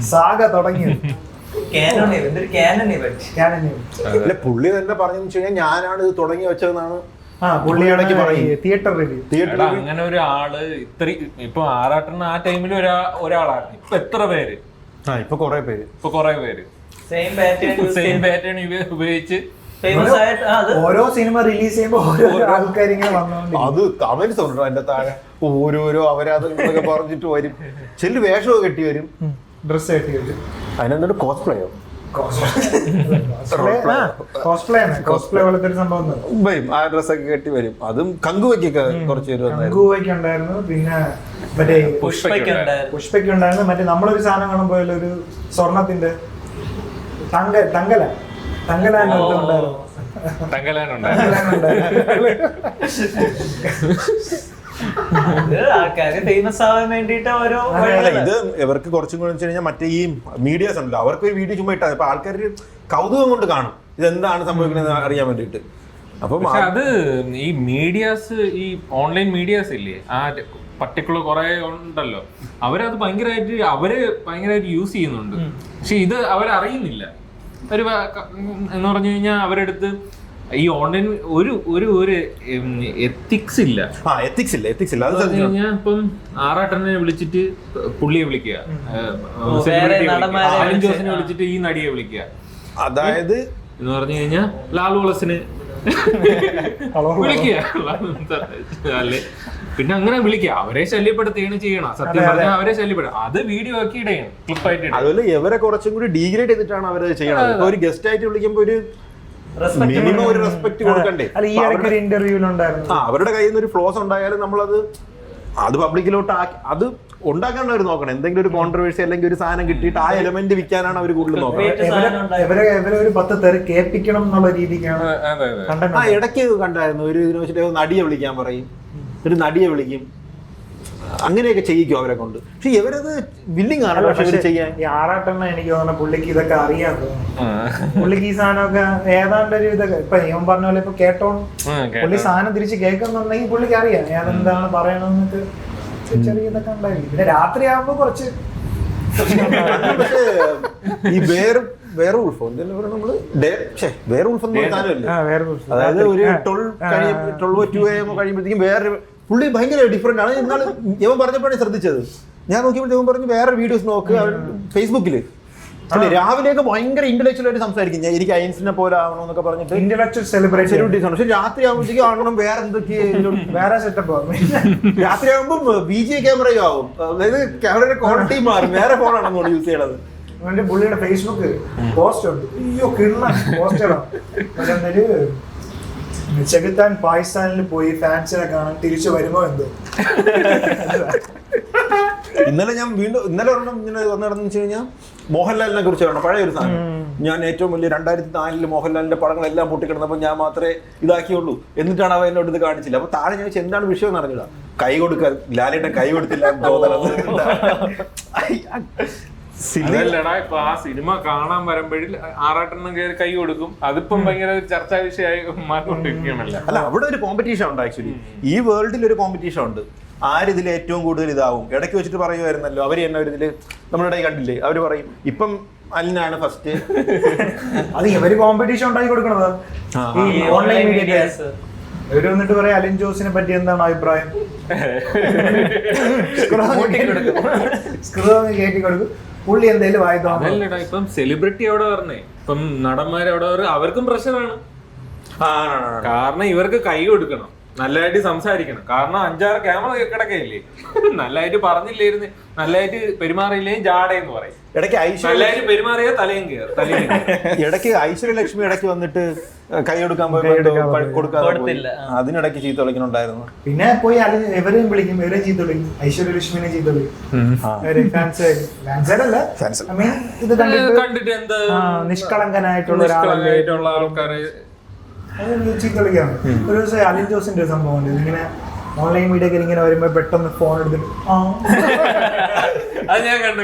സാഗ തുടങ്ങിയത്. പുള്ളി തന്നെ പറഞ്ഞു വെച്ച് കഴിഞ്ഞാൽ ഞാനാണ് ഇത് തുടങ്ങി വെച്ചതെന്നാണ് തിയേറ്റർ റിവ്യൂ. അങ്ങനെ ഒരാള് ഇപ്പൊ ആറാട്ടണ്ണ ആ ടൈമിൽ ഒരാളാണ്. ഇപ്പൊ എത്ര പേര്, ഇപ്പൊ കൊറേ പേര് സെയിം പാറ്റേൺ ഉപയോഗിച്ച് ഓരോ സിനിമ റിലീസ് ചെയ്യുമ്പോ ഓരോ ആൾക്കാർ ഇങ്ങനെ വന്നോണ്ട് അത് കമന്റ്സ് ഉണ്ടോ എന്റെ താഴെ, ഓരോരോ അവരാതൊക്കെ പറഞ്ഞിട്ട് വരും. ചെല്ലു വേഷമൊക്കെ കെട്ടി വരും, ഡ്രസ് കെട്ടി വരും. അതിനെന്തൊരു കോസ്പ്ലേയോ, കോസ്പ്ലേ പോലത്തെ ഒരു സംഭവം. ആ ഡ്രസ്സൊക്കെ കെട്ടി വരും. അതും കങ്കുവയ്ക്കൊക്കെ കുറച്ച് കങ്കുവയ്ക്ക് ഉണ്ടായിരുന്നു. പിന്നെ മറ്റേ പുഷ്പയ്ക്ക് ഉണ്ടായിരുന്നു. മറ്റേ നമ്മളൊരു സാധനം കാണുമ്പോൾ ഒരു സ്വർണത്തിന്റെ ഫേമസ് ആവാൻ വേണ്ടിട്ട് ഓരോ ഇത് ഇവർക്ക് കുറച്ചും കൂടെ വെച്ച് കഴിഞ്ഞാൽ മറ്റേ ഈ മീഡിയാസ് ഉണ്ടല്ലോ, അവർക്ക് ഒരു വീഡിയോ ചുമ്മാ ഇട്ടാൽ ഇപ്പൊ ആൾക്കാർ കൗതുകം കൊണ്ട് കാണും ഇതെന്താണ് സംഭവിക്കുന്നത് അറിയാൻ വേണ്ടിട്ട്. അപ്പം അത് ഈ മീഡിയാസ്, ഈ ഓൺലൈൻ മീഡിയാസ് ഇല്ലേ, ആ പർട്ടിക്കുലർ കുറെ ഉണ്ടല്ലോ, അവരത് ഭയങ്കരമായിട്ട് യൂസ് ചെയ്യുന്നുണ്ട്. പക്ഷെ ഇത് അവരറിയുന്നില്ല. എന്ന് പറഞ്ഞു കഴിഞ്ഞാൽ അവരെടുത്ത് ഈ ഓൺലൈൻ ഒരു എത്തിക്സ് ഇല്ല. ഇപ്പം ആറാട്ടനെ വിളിച്ചിട്ട് പുള്ളിയെ വിളിക്കുക, അലിൻ ജോസിനെ വിളിച്ചിട്ട് ഈ നടിയെ വിളിക്കുക. അതായത് എന്ന് പറഞ്ഞു കഴിഞ്ഞാൽ ലാൽ വോളസിന് വിളിക്കുക അല്ലേ, പിന്നെ അങ്ങനെ വിളിക്കുക. അവരെ ശല്യപ്പെടുത്തുകയാണ് ചെയ്യണം. സത്യം പറഞ്ഞാൽ അവരെ ശല്യപ്പെടുക, അത് വീഡിയോ ആക്കി ഇടയാണ്, ക്ലിപ്പായിട്ട്. അതുപോലെ ഇവരെ കുറച്ചും കൂടി ഡീഗ്രേഡ് ചെയ്തിട്ടാണ് അവരത് ചെയ്യണത്. ഒരു ഗസ്റ്റ് ആയിട്ട് വിളിക്കുമ്പോൾ ഒരു മിനിമം ഒരു റെസ്പെക്ട് കൊടുക്കണ്ടേ. അവരുടെ കയ്യിൽ നിന്ന് ഒരു ഫ്ലോസ് ഉണ്ടായാലും നമ്മളത് പബ്ലിക്കിലോട്ട് അത് ഉണ്ടാക്കാനാണ് അവർ നോക്കണം. എന്തെങ്കിലും ഒരു കോൺട്രവേഴ്സി അല്ലെങ്കിൽ ഒരു സാധനം കിട്ടിയിട്ട് ആ എലമെന്റ് വിൽക്കാനാണ് അവർ കൂടുതൽ നോക്കുന്നത്. ഇവരെ ഒരു 10 തെറി കേൾപ്പിക്കണം എന്നുള്ള രീതിക്കാണ്. ഇടയ്ക്ക് കണ്ടായിരുന്നു ഒരു ഇതിനെ വെച്ചിട്ട് നടിയെ വിളിക്കാൻ പറയും, ഒരു നടിയെ വിളിക്കും, അങ്ങനെയൊക്കെ ചെയ്യിക്കും അവരെ കൊണ്ട്. പക്ഷെ ഇവരത് വില്ലിങ് ആണ് ചെയ്യാൻ. ഈ ആറാട്ടെണ്ണ എനിക്ക് തോന്നുന്നു പുള്ളിക്ക് ഇതൊക്കെ അറിയാൻ തോന്നുന്നു. പുള്ളിക്ക് ഈ സാധനമൊക്കെ ഏതാണ്ട് ഒരു ഇതൊക്കെ ഇപ്പൊ ഇവൻ പറഞ്ഞ പോലെ ഇപ്പൊ പുള്ളി സാധനം തിരിച്ച് കേൾക്കുന്നുണ്ടെങ്കിൽ പുള്ളിക്ക് അറിയാം ഏതെന്താണ് പറയണമെന്നൊക്കെ ചെറിയ ഉണ്ടായിരിക്കും. പിന്നെ രാത്രി ആകുമ്പോ കുറച്ച് പക്ഷേ ഈ വേറെ ഉൾഫോ എന്തെങ്കിലും പറയുക നമ്മള് വേറെ ഉൾഫ് എന്ന് പറഞ്ഞാലല്ലേ, വേറെ അതായത് ഒരു 12 AM കഴിയുമ്പോഴത്തേക്കും വേറെ പുള്ളി ഭയങ്കര ഡിഫറെന്റ് ആണ്. എന്നാലും ഇവൻ പറഞ്ഞപ്പോഴാണ് ശ്രദ്ധിച്ചത്. ഞാൻ നോക്കിയപ്പോൾ ഇവൻ പറഞ്ഞു വേറെ വീഡിയോസ് നോക്ക് ഫേസ്ബുക്കില്. രാവിലെയൊക്കെ ഭയങ്കര ഇന്റലക്ച്വൽ ആയിട്ട് സംസാരിക്കും. ഞാൻ എനിക്ക് ഐൻസിനെ പോലെ ആവണമെന്നൊക്കെ പറഞ്ഞിട്ട് ഇന്റലക്ച്വൽ സെലിബ്രിറ്റീസ് ആണ്. പക്ഷെ രാത്രി ആകുമ്പോഴത്തേക്കും ആകണം വേറെ എന്തൊക്കെയോ വേറെ സെറ്റപ്പ് ആവും. രാത്രി ആകുമ്പോൾ BGA ക്യാമറയും ആവും. അതായത് ക്യാമറയുടെ ക്വാളിറ്റി മാറും, വേറെ ഫോണാണ് യൂസ് ചെയ്യണത്. അവന്റെ പുള്ളിയുടെ ഫേസ്ബുക്ക് പോസ്റ്റ് ഉണ്ട്. അയ്യോ കിണ്ണ പോസ്റ്റാണ്. ചെകുത്താൻ പാകിസ്ഥാനിൽ പോയി ഫാൻസിനെ കാണാൻ തിരിച്ചു വരുമോ എന്തോ. ഇന്നലെ ഒരെണ്ണം ഇങ്ങനെ വന്നിടന്ന് വെച്ച് കഴിഞ്ഞാൽ മോഹൻലാലിനെ കുറിച്ച് കാണണം. പഴയ ഒരു സാധനം. ഞാൻ ഏറ്റവും വലിയ 2004 മോഹൻലാലിന്റെ പടങ്ങളെല്ലാം പൊട്ടിക്കിടന്നപ്പോൾ ഞാൻ മാത്രമേ ഇതാക്കിയുള്ളൂ. എന്നിട്ടാണ് അവൻ എന്നോട് ഇത് കാണിച്ചില്ല. അപ്പൊ താഴെ ഞാൻ വെച്ചാൽ എന്താണ് വിഷയം എന്ന് അറിഞ്ഞില്ല. കൈ കൊടുക്കാൻ ലാലേട്ടൻ കൈ കൊടുത്തില്ല എന്ന് തോന്നണം. അതല്ലടാ, ഇപ്പൊ ആ സിനിമ കാണാൻ വരുമ്പോഴിൽ ആറാട്ടെണ്ണം കയറി കൈ കൊടുക്കും. അതിപ്പം ഭയങ്കര ചർച്ചാ വിഷയമായി മാറിക്കൊണ്ടിരിക്കുകയാണല്ലോ. അല്ല, അവിടെ ഒരു കോമ്പറ്റീഷൻ ഉണ്ട്. ആക്ച്വലി ഈ വേൾഡിൽ ഒരു കോമ്പറ്റീഷൻ ഉണ്ട്. ആരിതിൽ ഏറ്റവും കൂടുതൽ ഇതാവും. ഇടയ്ക്ക് വെച്ചിട്ട് പറയുമായിരുന്നല്ലോ, അവര് തന്നെ ഒരിതില് നമ്മളിടെ കണ്ടില്ലേ, അവര് പറയും ഇപ്പം അലിനാണ് ഫസ്റ്റ്. അത് ഇവര് കോമ്പറ്റീഷൻ ഉണ്ടാക്കി കൊടുക്കണത് ഈ ഓൺലൈൻ മീഡിയ. ഇവര് വന്നിട്ട് പറയാം അലിൻ ജോസിനെ പറ്റി എന്താണ് അഭിപ്രായം, കയറ്റി കൊടുക്കും. പുള്ളി എന്തായാലും വായിത്തോ. അതല്ലടാ, ഇപ്പം സെലിബ്രിറ്റി എവിടെ പറഞ്ഞേ, ഇപ്പം നടന്മാർ എവിടെ പറഞ്ഞ അവർക്കും പ്രശ്നമാണ്. കാരണം ഇവർക്ക് കൈ കൊടുക്കണം, നല്ലതായിട്ട് സംസാരിക്കണം. കാരണം 6 ക്യാമറ കിടക്കയില്ലേ, നല്ലതായിട്ട് പറഞ്ഞില്ലായിരുന്നു, നല്ലതായിട്ട് പെരുമാറിയില്ലേ ജാടയെന്ന് പറയും. നല്ലതായിട്ട് പെരുമാറിയ തലയും കയറും. ഇടയ്ക്ക് ഐശ്വര്യലക്ഷ്മി ഇടയ്ക്ക് വന്നിട്ട് കൈ കൊടുക്കാൻ കൊടുക്കാതെ അതിനിടയ്ക്ക് ചീത്ത വിളിക്കുന്നുണ്ടായിരുന്നു. പിന്നെ പോയി എവരെയും വിളിക്കും, ഇവരെയും ചീത്ത വിളിക്കും, ഐശ്വര്യലക്ഷ്മിനെ ചീത്ത വിളിക്കും. ഇത് കണ്ടിട്ട് എന്ത് നിഷ്കളങ്കനായിട്ടുള്ള ആൾക്കാരെ ചീത്ത വിളിക്കാണ്. ഒരു ദിവസം അലിൻ ജോസിന്റെ ഒരു സംഭവം ഉണ്ട്. ഇങ്ങനെ ഓൺലൈൻ മീഡിയക്ക് ഇങ്ങനെ വരുമ്പോ പെട്ടെന്ന് ഫോൺ എടുത്തിട്ട് അത് ഞാൻ കണ്ടു.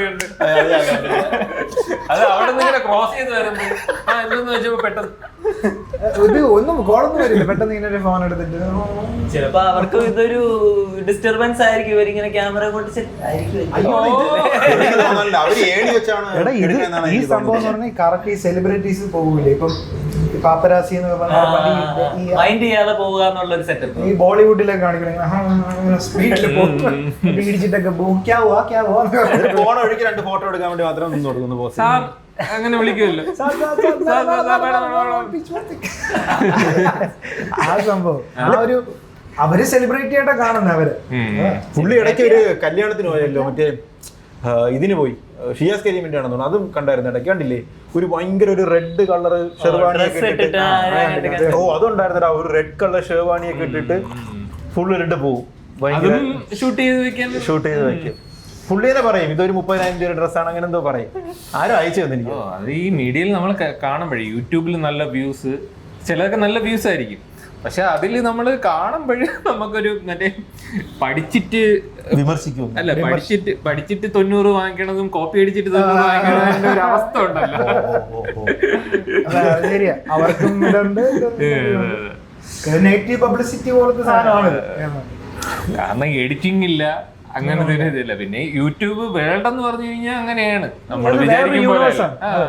അത് അവിടെ നിന്ന് ഇങ്ങനെ ക്രോസ് ചെയ്ത് വരുമ്പോ എന്തെന്ന് വെച്ചപ്പോ പെട്ടെന്ന് ഇത് ഒന്നും കോളൊന്നും വരില്ല, പെട്ടെന്ന് ഇങ്ങനെ ഫോൺ എടുത്തിട്ട് ചിലപ്പോ അവർക്ക് ഇതൊരു ഡിസ്റ്റർബൻസ് ആയിരിക്കും. ഇവരിങ്ങനെ ക്യാമറ കൊണ്ട് ഈ സംഭവം എന്ന് പറഞ്ഞാൽ കറക്റ്റ് ഈ സെലിബ്രിറ്റീസ് പോകൂലേ. ഇപ്പം പാപ്പരാസി മൈൻഡ് ചെയ്യാതെ പോവുക എന്നുള്ളൊരു സെറ്റപ്പ് ഈ ബോളിവുഡിലൊക്കെ കാണിക്കണം. സ്പീഡിൽ ഇടിച്ചിട്ടൊക്കെ ഫോൺ ഒഴുകി 2 ഫോട്ടോ എടുക്കാൻ വേണ്ടി മാത്രം നിന്ന് കൊടുക്കുന്നു. അങ്ങനെ വിളിക്കുമല്ലോ ആ സംഭവം. അവര് സെലിബ്രിറ്റി ആയിട്ടാ കാണുന്നത്. അവര് പുള്ളി ഇടയ്ക്ക് ഒരു കല്യാണത്തിന് പോയല്ലോ, മറ്റേ ഇതിന് പോയി, ഷിയാസ് കരീമിന്റെ ആണെന്ന് തോന്നുന്നു. അതും കണ്ടായിരുന്നു ഇടയ്ക്ക്, കണ്ടില്ലേ? ഒരു ഭയങ്കര ഒരു റെഡ് കളർ ഷെർവാണിയൊക്കെ ഇട്ടിട്ട്. അതുണ്ടായിരുന്നടാ, ഒരു റെഡ് കളർ ഷെർവാണിയൊക്കെ ഇട്ടിട്ട് ഫുള്ള് ഇട്ട് പോകും. ഷൂട്ട് ചെയ്ത് വെക്കും. പുള്ളി തന്നെ പറയും ഇതൊരു 30,000 രൂപ ഡ്രസ്സാണ്, അങ്ങനെ എന്തോ പറയും. ആരും അയച്ചു തന്നിരിക്കും. അത് ഈ മീഡിയയിൽ നമ്മൾ കാണുമ്പോഴേ യൂട്യൂബിൽ നല്ല വ്യൂസ്, ചിലതൊക്കെ നല്ല വ്യൂസ് ആയിരിക്കും. പക്ഷെ അതിൽ നമ്മൾ കാണുമ്പോഴേ നമുക്കൊരു മറ്റേ പഠിച്ചിട്ട് വിമർശിക്കും. അല്ല, പഠിച്ചിട്ട് 90 വാങ്ങിക്കണതും കോപ്പി അടിച്ചിട്ട് 90 വാങ്ങിക്കണതിന്റെ ഒരു അവസ്ഥ ഉണ്ടല്ലോ. ശരിയാ, അവർക്കും നെഗറ്റീവ് പബ്ലിസിറ്റി പോലത്തെ സാധനമാണ്. കാരണം എഡിറ്റിംഗ് ഇല്ല, അങ്ങനത്തെ ഒരു ഇതില്ല. പിന്നെ യൂട്യൂബ് വേൾഡ് എന്ന് പറഞ്ഞു കഴിഞ്ഞാൽ അങ്ങനെയാണ്, നമ്മൾ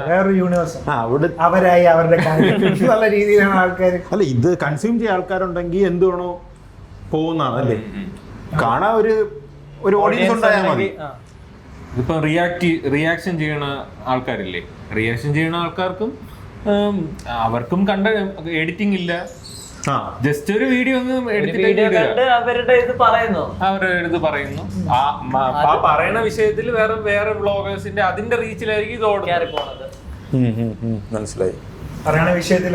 വേറൊരു യൂണിവേഴ്സ്. അവരായി അവരുടെ നല്ല രീതിയിലാണ് ആൾക്കാർ. അല്ല, ഇത് കൺസ്യൂം ചെയ്യാൻ ആൾക്കാരുണ്ടെങ്കിൽ എന്ത് വേണോ പോകുന്നതാണ് അല്ലേ. കാണാൻ ഒരു ഓഡിയൻസ് ഉണ്ടായാൽ മതി. ഇതിപ്പോ റിയാക്ഷൻ ചെയ്യണ ആൾക്കാരില്ലേ, റിയാക്ഷൻ ചെയ്യണ ആൾക്കാർക്കും അവർക്കും കണ്ട എഡിറ്റിംഗ് ഇല്ല, ജസ്റ്റ് ഒരു വീഡിയോ അവരുടെ ഇത് പറയുന്നു. ആ പറയണ വിഷയത്തിൽ വേറെ വ്ളോഗേഴ്സിന്റെ അതിന്റെ റീച്ചിലായിരിക്കും ഇത് പോകുന്നത്. മനസ്സിലായി. പറയണ വിഷയത്തിൽ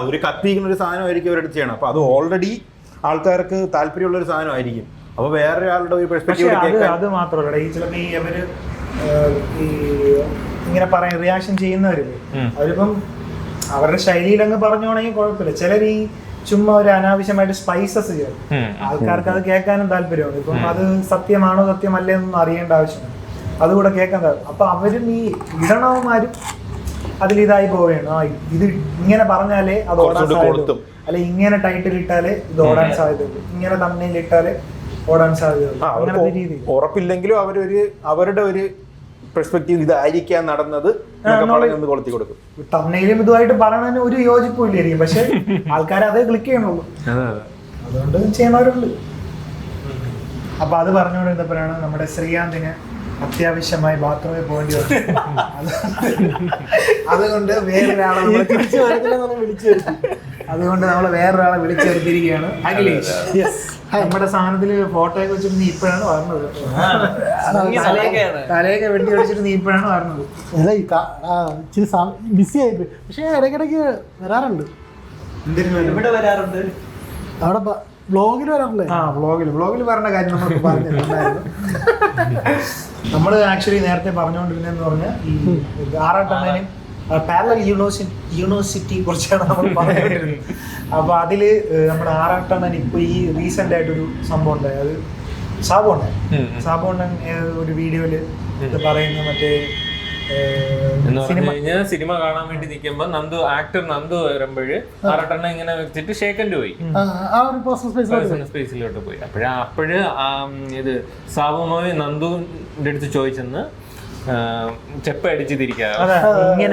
ഒരു കത്തിക്കുന്ന ഒരു സാധനമായിരിക്കും അവരെടുത്ത് ചെയ്യണം. അപ്പൊ അത് ഓൾറെഡി ആൾക്കാർക്ക് താല്പര്യമുള്ള ഒരു സാധനമായിരിക്കും. അപ്പൊ വേറെ ആളുടെ ഒരു പെർസ്പെക്റ്റീവ്. അത് മാത്രമല്ല, ഈ ചിലപ്പോ അവര് ഇങ്ങനെ പറയാൻ റിയാക്ഷൻ ചെയ്യുന്നവരില്ലേ, അവരിപ്പം അവരുടെ ശൈലിയിൽ അങ്ങ് പറഞ്ഞോണെങ്കിൽ കുഴപ്പമില്ല. ചിലർ ഈ ചുമ്മാ ഒരു അനാവശ്യമായിട്ട് സ്പൈസസ് ചെയ്യും. ആൾക്കാർക്ക് അത് കേൾക്കാനും താല്പര്യമാണ്. ഇപ്പം അത് സത്യമാണോ സത്യമല്ലേ എന്നൊന്നും അറിയേണ്ട ആവശ്യമില്ല, അതുകൂടെ കേൾക്കാൻ. അപ്പൊ അവരും ഈ ഇടണവന്മാരും അതിലിതായി പോവുകയാണ്. ഇത് ഇങ്ങനെ പറഞ്ഞാലേ അത് ഓടാൻ സാധ്യത, അല്ലെ ഇങ്ങനെ ടൈറ്റിൽ ഇട്ടാലേ ഇത് ഓടാൻ സാധ്യതയുള്ളൂ, ഇങ്ങനെ തമ്മിൽ ഇട്ടാലേ ഓടാൻ സാധ്യതയുള്ളൂ. അങ്ങനത്തെ രീതി ഉറപ്പില്ലെങ്കിലും അവരുടെ ഒരു പെർസ്പെക്റ്റീവ് ഇതായിരിക്കാം നടന്നത് എന്നൊക്കെ പറഞ്ഞ് ഒന്ന് കൊളുത്തി കൊടുക്കും. തമ്മിലും ഇതുമായിട്ട് പറയണതിന് ഒരു യോജിപ്പും ഇല്ലായിരിക്കും, പക്ഷെ ആൾക്കാർ അതേ ക്ലിക്ക് ചെയ്യണുള്ളൂ, അതുകൊണ്ട് ചെയ്യുന്നവരുണ്ട്. അപ്പൊ അത് പറഞ്ഞുകൊണ്ടിരുന്നപ്പോഴാണ് നമ്മുടെ ശ്രീകാന്തിന് അത്യാവശ്യമായി ബാത്റൂമിൽ പോകേണ്ടി വന്നു. അതുകൊണ്ട് വേറൊരാളെ നമ്മൾ തിരിച്ചു വിളിച്ചു വരുത്തി. അതുകൊണ്ട് നമ്മൾ വേറൊരാളെ വിളിച്ചു വരുത്തിയിരിക്കുകയാണ് അഖിലേഷ്. നമ്മുടെ സാധനത്തില് ഫോട്ടോയൊക്കെ വെച്ചിട്ട് നീ ഇപ്പോഴാണ് പറഞ്ഞത്, തലയൊക്കെ വെട്ടി വെച്ചിട്ട് നീ ഇപ്പോഴാണ് പറഞ്ഞത്. ഇച്ചിരി ബിസി ആയിപ്പോയി, പക്ഷെ ഇടയ്ക്കിടയ്ക്ക് വരാറുണ്ട്. ഇവിടെ വരാറുണ്ട്, അവിടെ വ്ളോഗിൽ വരാറില്ലേ? വ്ളോഗിൽ പറഞ്ഞ കാര്യം നമ്മൾക്ക് പറഞ്ഞിട്ടുണ്ടായിരുന്നു. നമ്മൾ ആക്ച്വലി നേരത്തെ പറഞ്ഞുകൊണ്ടിരുന്നതെന്ന് പറഞ്ഞാൽ ഈ ആറാട്ടണ്ണനും പാരലൽ യൂണിവേഴ്സിറ്റി കുറിച്ചാണ് നമ്മൾ പറഞ്ഞുകൊണ്ടിരുന്നത്. അപ്പൊ അതില് നമ്മുടെ ആറാട്ടണ്ണൻ ഇപ്പൊ ഈ റീസെന്റ് ആയിട്ടൊരു സംഭവം ഉണ്ടായി, അത് സാബുണ്ണൻ ഒരു വീഡിയോയില് പറയുന്ന മറ്റേ സിനിമ കാണാൻ വേണ്ടി നിൽക്കുമ്പോ ആക്ടർ നന്ദു വരുമ്പോഴ് ആറട്ടെണ്ണ ഇങ്ങനെ വെച്ചിട്ട് ഷേക്കൻഡ് പോയി, സ്പേസിലോട്ട് പോയി. അപ്പോഴ് ഇത് സാബുമായി നന്ദുവിന്റെ അടുത്ത് ചോദിച്ചെന്ന് ചെപ്പ അടിച്ച് തിരിക്കാതെ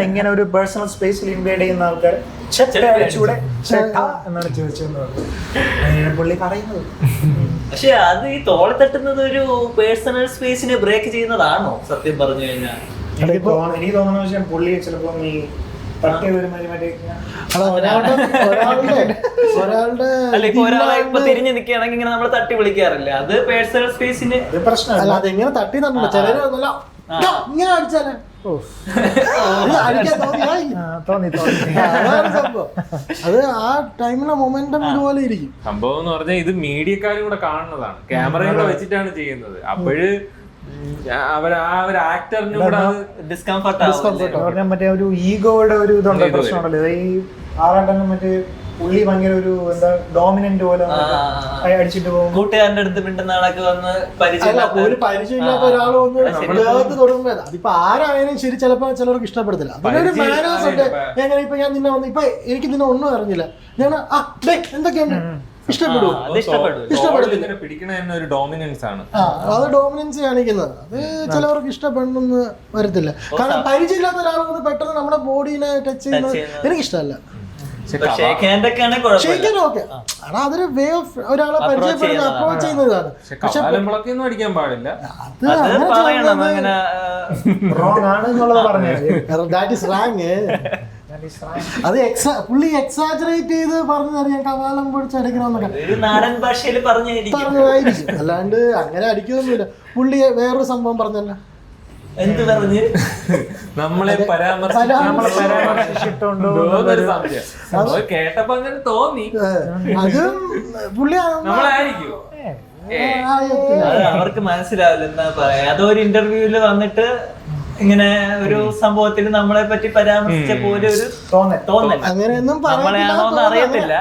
ഇങ്ങനെ ഒരു പേഴ്സണൽ സ്പേസിൽ ഇൻവേഡ് ചെയ്യുന്ന ആൾക്കാർ എന്നാണ് ചോദിച്ചത് പുള്ളി പറയുന്നത്. പക്ഷെ അത് ഈ തോളെ തട്ടുന്നത് ഒരു പേഴ്സണൽ സ്പേസിനെ ബ്രേക്ക് ചെയ്യുന്നതാണോ സത്യം പറഞ്ഞു കഴിഞ്ഞാൽ? എനിക്ക് തോന്നുന്ന വെച്ചാൽ പുള്ളി ചിലപ്പോ ഈ ഒരാളെ തിരിഞ്ഞു നിൽക്കുകയാണെങ്കിൽ ഇങ്ങനെ നമ്മൾ തട്ടി വിളിക്കാറില്ല, അത് പേഴ്സണൽ സ്പേസിന് പ്രശ്നമല്ല. അതെങ്ങനെ തട്ടി തന്നില്ല, ചിലര് ഇങ്ങനെ അടിച്ചാലേ അത് ആ ടൈമിലെ മൊമെന്റം ഇതുപോലെ ഇരിക്കും. സംഭവം എന്ന് പറഞ്ഞാൽ ഇത് മീഡിയക്കാരും കൂടെ കാണുന്നതാണ്, ക്യാമറയും കൂടെ വെച്ചിട്ടാണ് ചെയ്യുന്നത്. അപ്പോഴ് ആക്ടറിനും കൂടെ ഡിസ്കംഫർട്ട് മറ്റേ ഒരു ഈഗോയുടെ ഒരു ഇതുണ്ട്, പ്രശ്നമുണ്ടല്ലോ. ഈ ആറാട്ടനും മറ്റേ പുള്ളി ഭയങ്കര ഒരു എന്താ ഡോമിനന്റ് പോലെ അടിച്ചിട്ട് പോകും. കൂട്ടുകാരന്റെ അടുത്ത് മിണ്ടുന്ന ആളൊക്കെ വന്ന് ഒരു പരിചയമില്ലാത്ത ഒരാൾ വന്ന് തൊടുമ്പോ അതിപ്പോ ആരായാലും ശരി ചിലപ്പോ ചിലർക്ക് ഇഷ്ടപ്പെടത്തില്ല. അതിനൊരു മാനേഴ്സ് ഉണ്ട്. എങ്ങനെ ഇപ്പൊ ഞാൻ നിന്നെ വന്ന് ഇപ്പൊ എനിക്ക് നിന്നെ ഒന്നും അറിഞ്ഞില്ല, ഞാൻ എന്തൊക്കെയുണ്ട് ഇഷ്ടപ്പെടും, അത് ഡോമിനൻസ് കാണിക്കുന്നത്. അത് ചിലവർക്ക് ഇഷ്ടപ്പെടണമെന്ന് വരത്തില്ല. കാരണം പരിചയമില്ലാത്ത ഒരാൾ വന്ന് പെട്ടെന്ന് നമ്മുടെ ബോഡീനെ ടച്ച് ചെയ്യുന്നത് എനിക്കിഷ്ടമല്ല. അതൊരു വേ ഓഫ് ഒരാളെ പരിചയപ്പെടുന്ന അപ്രോച്ച് ചെയ്യുന്നതാണ്. പക്ഷെ അടിക്കാൻ പാടില്ല, അത് പുള്ളി എക്സാജറേറ്റ് ചെയ്ത് പറഞ്ഞറിയാം, കവാലം പൊടിച്ച് അടിക്കണമെന്നൊക്കെ നാടൻ ഭാഷയിൽ പറഞ്ഞതായിരിക്കും. അല്ലാണ്ട് അങ്ങനെ അടിക്കുന്നൊന്നുമില്ല. പുള്ളി വേറൊരു സംഭവം പറഞ്ഞല്ല, എന്ത് പറഞ്ഞ് നമ്മളെ പരാമർശിച്ചിട്ടുണ്ടോ കേട്ടപ്പോ അങ്ങനെ തോന്നി. അതും പുള്ളി നമ്മളായിരിക്കും, അവർക്ക് മനസ്സിലാവില്ല എന്താ പറയാ. അതൊരു ഇന്റർവ്യൂവില് വന്നിട്ട് ഇങ്ങനെ ഒരു സംഭവത്തിൽ നമ്മളെ പറ്റി പരാമർശിച്ച പോലെ ഒരു തോന്നൽ, അങ്ങനെയൊന്നും നമ്മളെയാണോന്ന് അറിയത്തില്ല.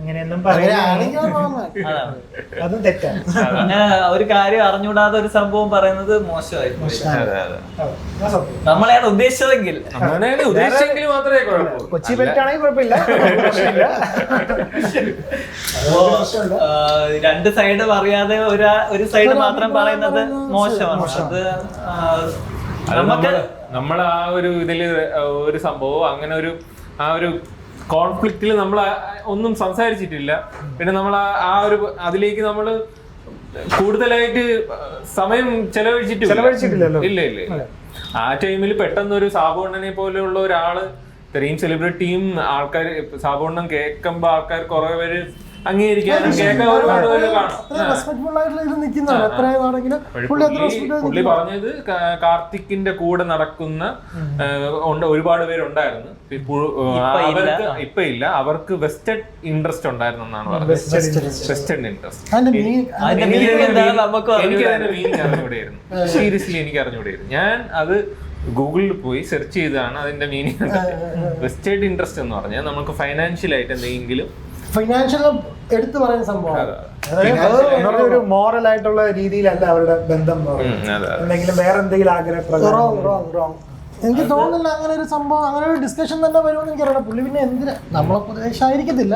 അങ്ങനെയൊന്നും അതും തെറ്റാണ്. അങ്ങനെ ഒരു കാര്യം അറിഞ്ഞൂടാതെ ഒരു സംഭവം പറയുന്നത് മോശമായി. നമ്മളെയാണ് ഉദ്ദേശിച്ചതെങ്കിൽ മാത്രമേ കുഴപ്പമില്ല, കൊച്ചി പറ്റാണെങ്കിൽ കുഴപ്പമില്ല. രണ്ട് സൈഡ് അറിയാതെ ഒരു സൈഡ് മാത്രം പറയുന്നത് മോശമാണ്. അത് നമ്മൾ ആ ഒരു ഇതില് ഒരു സംഭവം അങ്ങനെ ഒരു കോൺഫ്ലിക്റ്റിൽ നമ്മൾ ഒന്നും സംസാരിച്ചിട്ടില്ല. പിന്നെ നമ്മൾ ആ ഒരു അതിലേക്ക് നമ്മൾ കൂടുതലായിട്ട് സമയം ചെലവഴിച്ചിട്ടില്ലല്ലോ. ഇല്ല. ആ ടൈമിൽ പെട്ടെന്ന് ഒരു സാബുണ്ണനെ പോലെയുള്ള ഒരാള് ഇത്രയും സെലിബ്രിറ്റിയും ആൾക്കാർ സാബുണ്ണൻ കേൾക്കുമ്പോ ആൾക്കാർ കുറെ പേര് അംഗീകരിക്കാനും കേൾക്കാൻ ഒരുപാട് പേര് കാണും. പുള്ളി പറഞ്ഞത് കാർത്തിക്കിന്റെ കൂടെ നടക്കുന്ന ഒരുപാട് പേരുണ്ടായിരുന്നു, ഇപ്പൊ ഇല്ല, അവർക്ക് വെസ്റ്റഡ് ഇൻട്രസ്റ്റ് ഉണ്ടായിരുന്നു എന്നാണ് പറഞ്ഞത്. വെസ്റ്റഡ് ഇൻട്രസ്റ്റ് എനിക്ക് അതിന്റെ മീനിങ് അറിഞ്ഞുകൂടെയായിരുന്നു, സീരിയസ്ലി എനിക്ക് അറിഞ്ഞുകൂടെയായിരുന്നു. ഞാൻ അത് ഗൂഗിളിൽ പോയി സെർച്ച് ചെയ്താണ് അതിന്റെ മീനിങ്. വെസ്റ്റഡ് ഇൻട്രസ്റ്റ് എന്ന് പറഞ്ഞാൽ നമുക്ക് ഫൈനാൻഷ്യൽ ആയിട്ട് എന്തെങ്കിലും ഫൈനാൻഷ്യൽ എടുത്തു പറയുന്ന സംഭവമാണ്. ഒരു മോറൽ ആയിട്ടുള്ള രീതിയിലല്ല അവരുടെ ബന്ധം, എന്തെങ്കിലും വേറെ എന്തെങ്കിലും ആഗ്രഹപ്രകാരം എനിക്ക് തോന്നുന്നില്ല അങ്ങനെ ഒരു സംഭവം, അങ്ങനെ ഒരു ഡിസ്കഷൻ തന്നെ വരുമെന്ന് എനിക്കറിയാം. പുള്ളി പിന്നെ എന്തിനാ നമ്മളെ ഉപദേശമായിരിക്കത്തില്ല,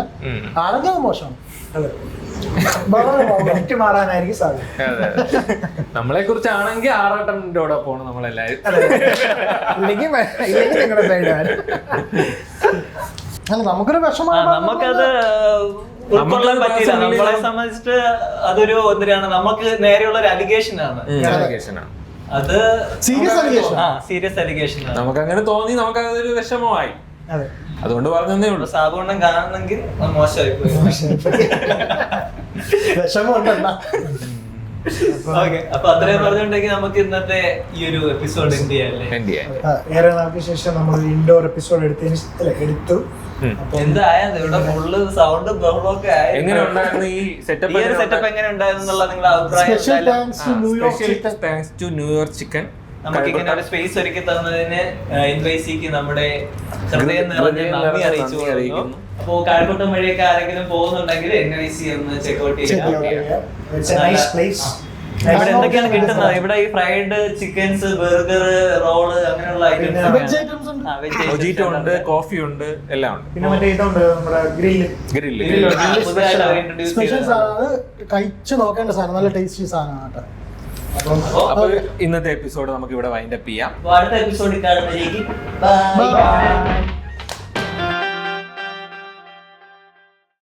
ആണെങ്കിൽ അത് മോശമാണ്. എനിക്ക് മാറാനായിരിക്കും സാധ്യത. നമ്മളെ കുറിച്ചാണെങ്കിൽ ആറാട്ടൻ്റെ കൂടെ പോകണം നമ്മളെല്ലാരും. ഇല്ലെങ്കിൽ നിങ്ങളുടെ സൈഡ് അല്ല നമുക്കൊരു വിഷമം, നമുക്കത് ഉൾക്കൊള്ളാൻ പറ്റില്ല. നമ്മളെ സംബന്ധിച്ചിട്ട് അതൊരു എന്തിനാണ്, നമുക്ക് നേരെയുള്ള ഒരു അലിഗേഷൻ ആണ്. അത് സീരിയസ് അലിഗേഷൻ. സീരിയസ് അലിഗേഷൻ ആണ്. നമുക്ക് അങ്ങനെ തോന്നി, നമുക്ക് അതൊരു വിഷമമായി, അതുകൊണ്ട് പറഞ്ഞതേ ഉള്ളൂ. സാബുണ്ണം കാണുന്നെങ്കിൽ മോശമായി പോയി. വിഷമം ഉണ്ടല്ല. ഓക്കെ, അപ്പൊ അത്രയും പറഞ്ഞുകൊണ്ടെങ്കിൽ നമുക്ക് ഇന്നത്തെ ഈ ഒരു എപ്പിസോഡ് എന്ത് ചെയ്യാല്ലേ? ഏറെ നാൾക്ക് ശേഷം നമ്മൾ ഇൻഡോർ എപ്പിസോഡ് എടുത്തു. എന്തായത് ഇവിടെ ഫുള്ള് സൗണ്ട് ബഹളമൊക്കെ ആയി. എങ്ങനെ ഉണ്ടായിരുന്നു ഈ സെറ്റപ്പ്? എങ്ങനെ ഉണ്ടായിരുന്നു എന്നുള്ള നിങ്ങളുടെ അഭിപ്രായം? താങ്ക്സ് ടു ന്യൂയോർക്ക് ചിക്കൻ നമുക്ക് ഇങ്ങനെ ഒരു സ്പേസ് ഒരുക്കി തന്നതിന് എൻവൈസിക്ക് നമ്മുടെ ഹൃദയം നിറഞ്ഞ നന്ദി അറിയിച്ചു കൊടുക്കുന്നു. അപ്പോ കഴക്കൂട്ടം വഴിയൊക്കെ ആരെങ്കിലും പോകുന്നുണ്ടെങ്കിൽ എൻവൈസി ഒന്ന് ചെക്ക്ഔട്ട് ചെയ്യാം. ഇവിടെ എന്തൊക്കെയാണ് കിട്ടുന്നത്? ഇവിടെ ഈ ഫ്രൈഡ് ചിക്കൻസ്, ബർഗർ, റോള് അങ്ങനെയുള്ള ഐറ്റംസ് ഉണ്ട്, കോഫി ഉണ്ട്, എല്ലാം ഉണ്ട്. പിന്നെ മറ്റേ ഇതുണ്ട്, നമ്മുടെ ഗ്രില്ല്. സ്പെഷ്യൽ സാധനം, കഴിച്ചു നോക്കേണ്ട സാധനം, നല്ല ടേസ്റ്റി സാധനമാണ് കേട്ടോ. അപ്പൊ ഇന്നത്തെ എപ്പിസോഡ് നമുക്ക് ഇവിടെ വൈൻഡ് അപ്പ് ചെയ്യാം. അടുത്ത എപ്പിസോഡിൽ കാണുന്നതിലേക്ക് ബൈ.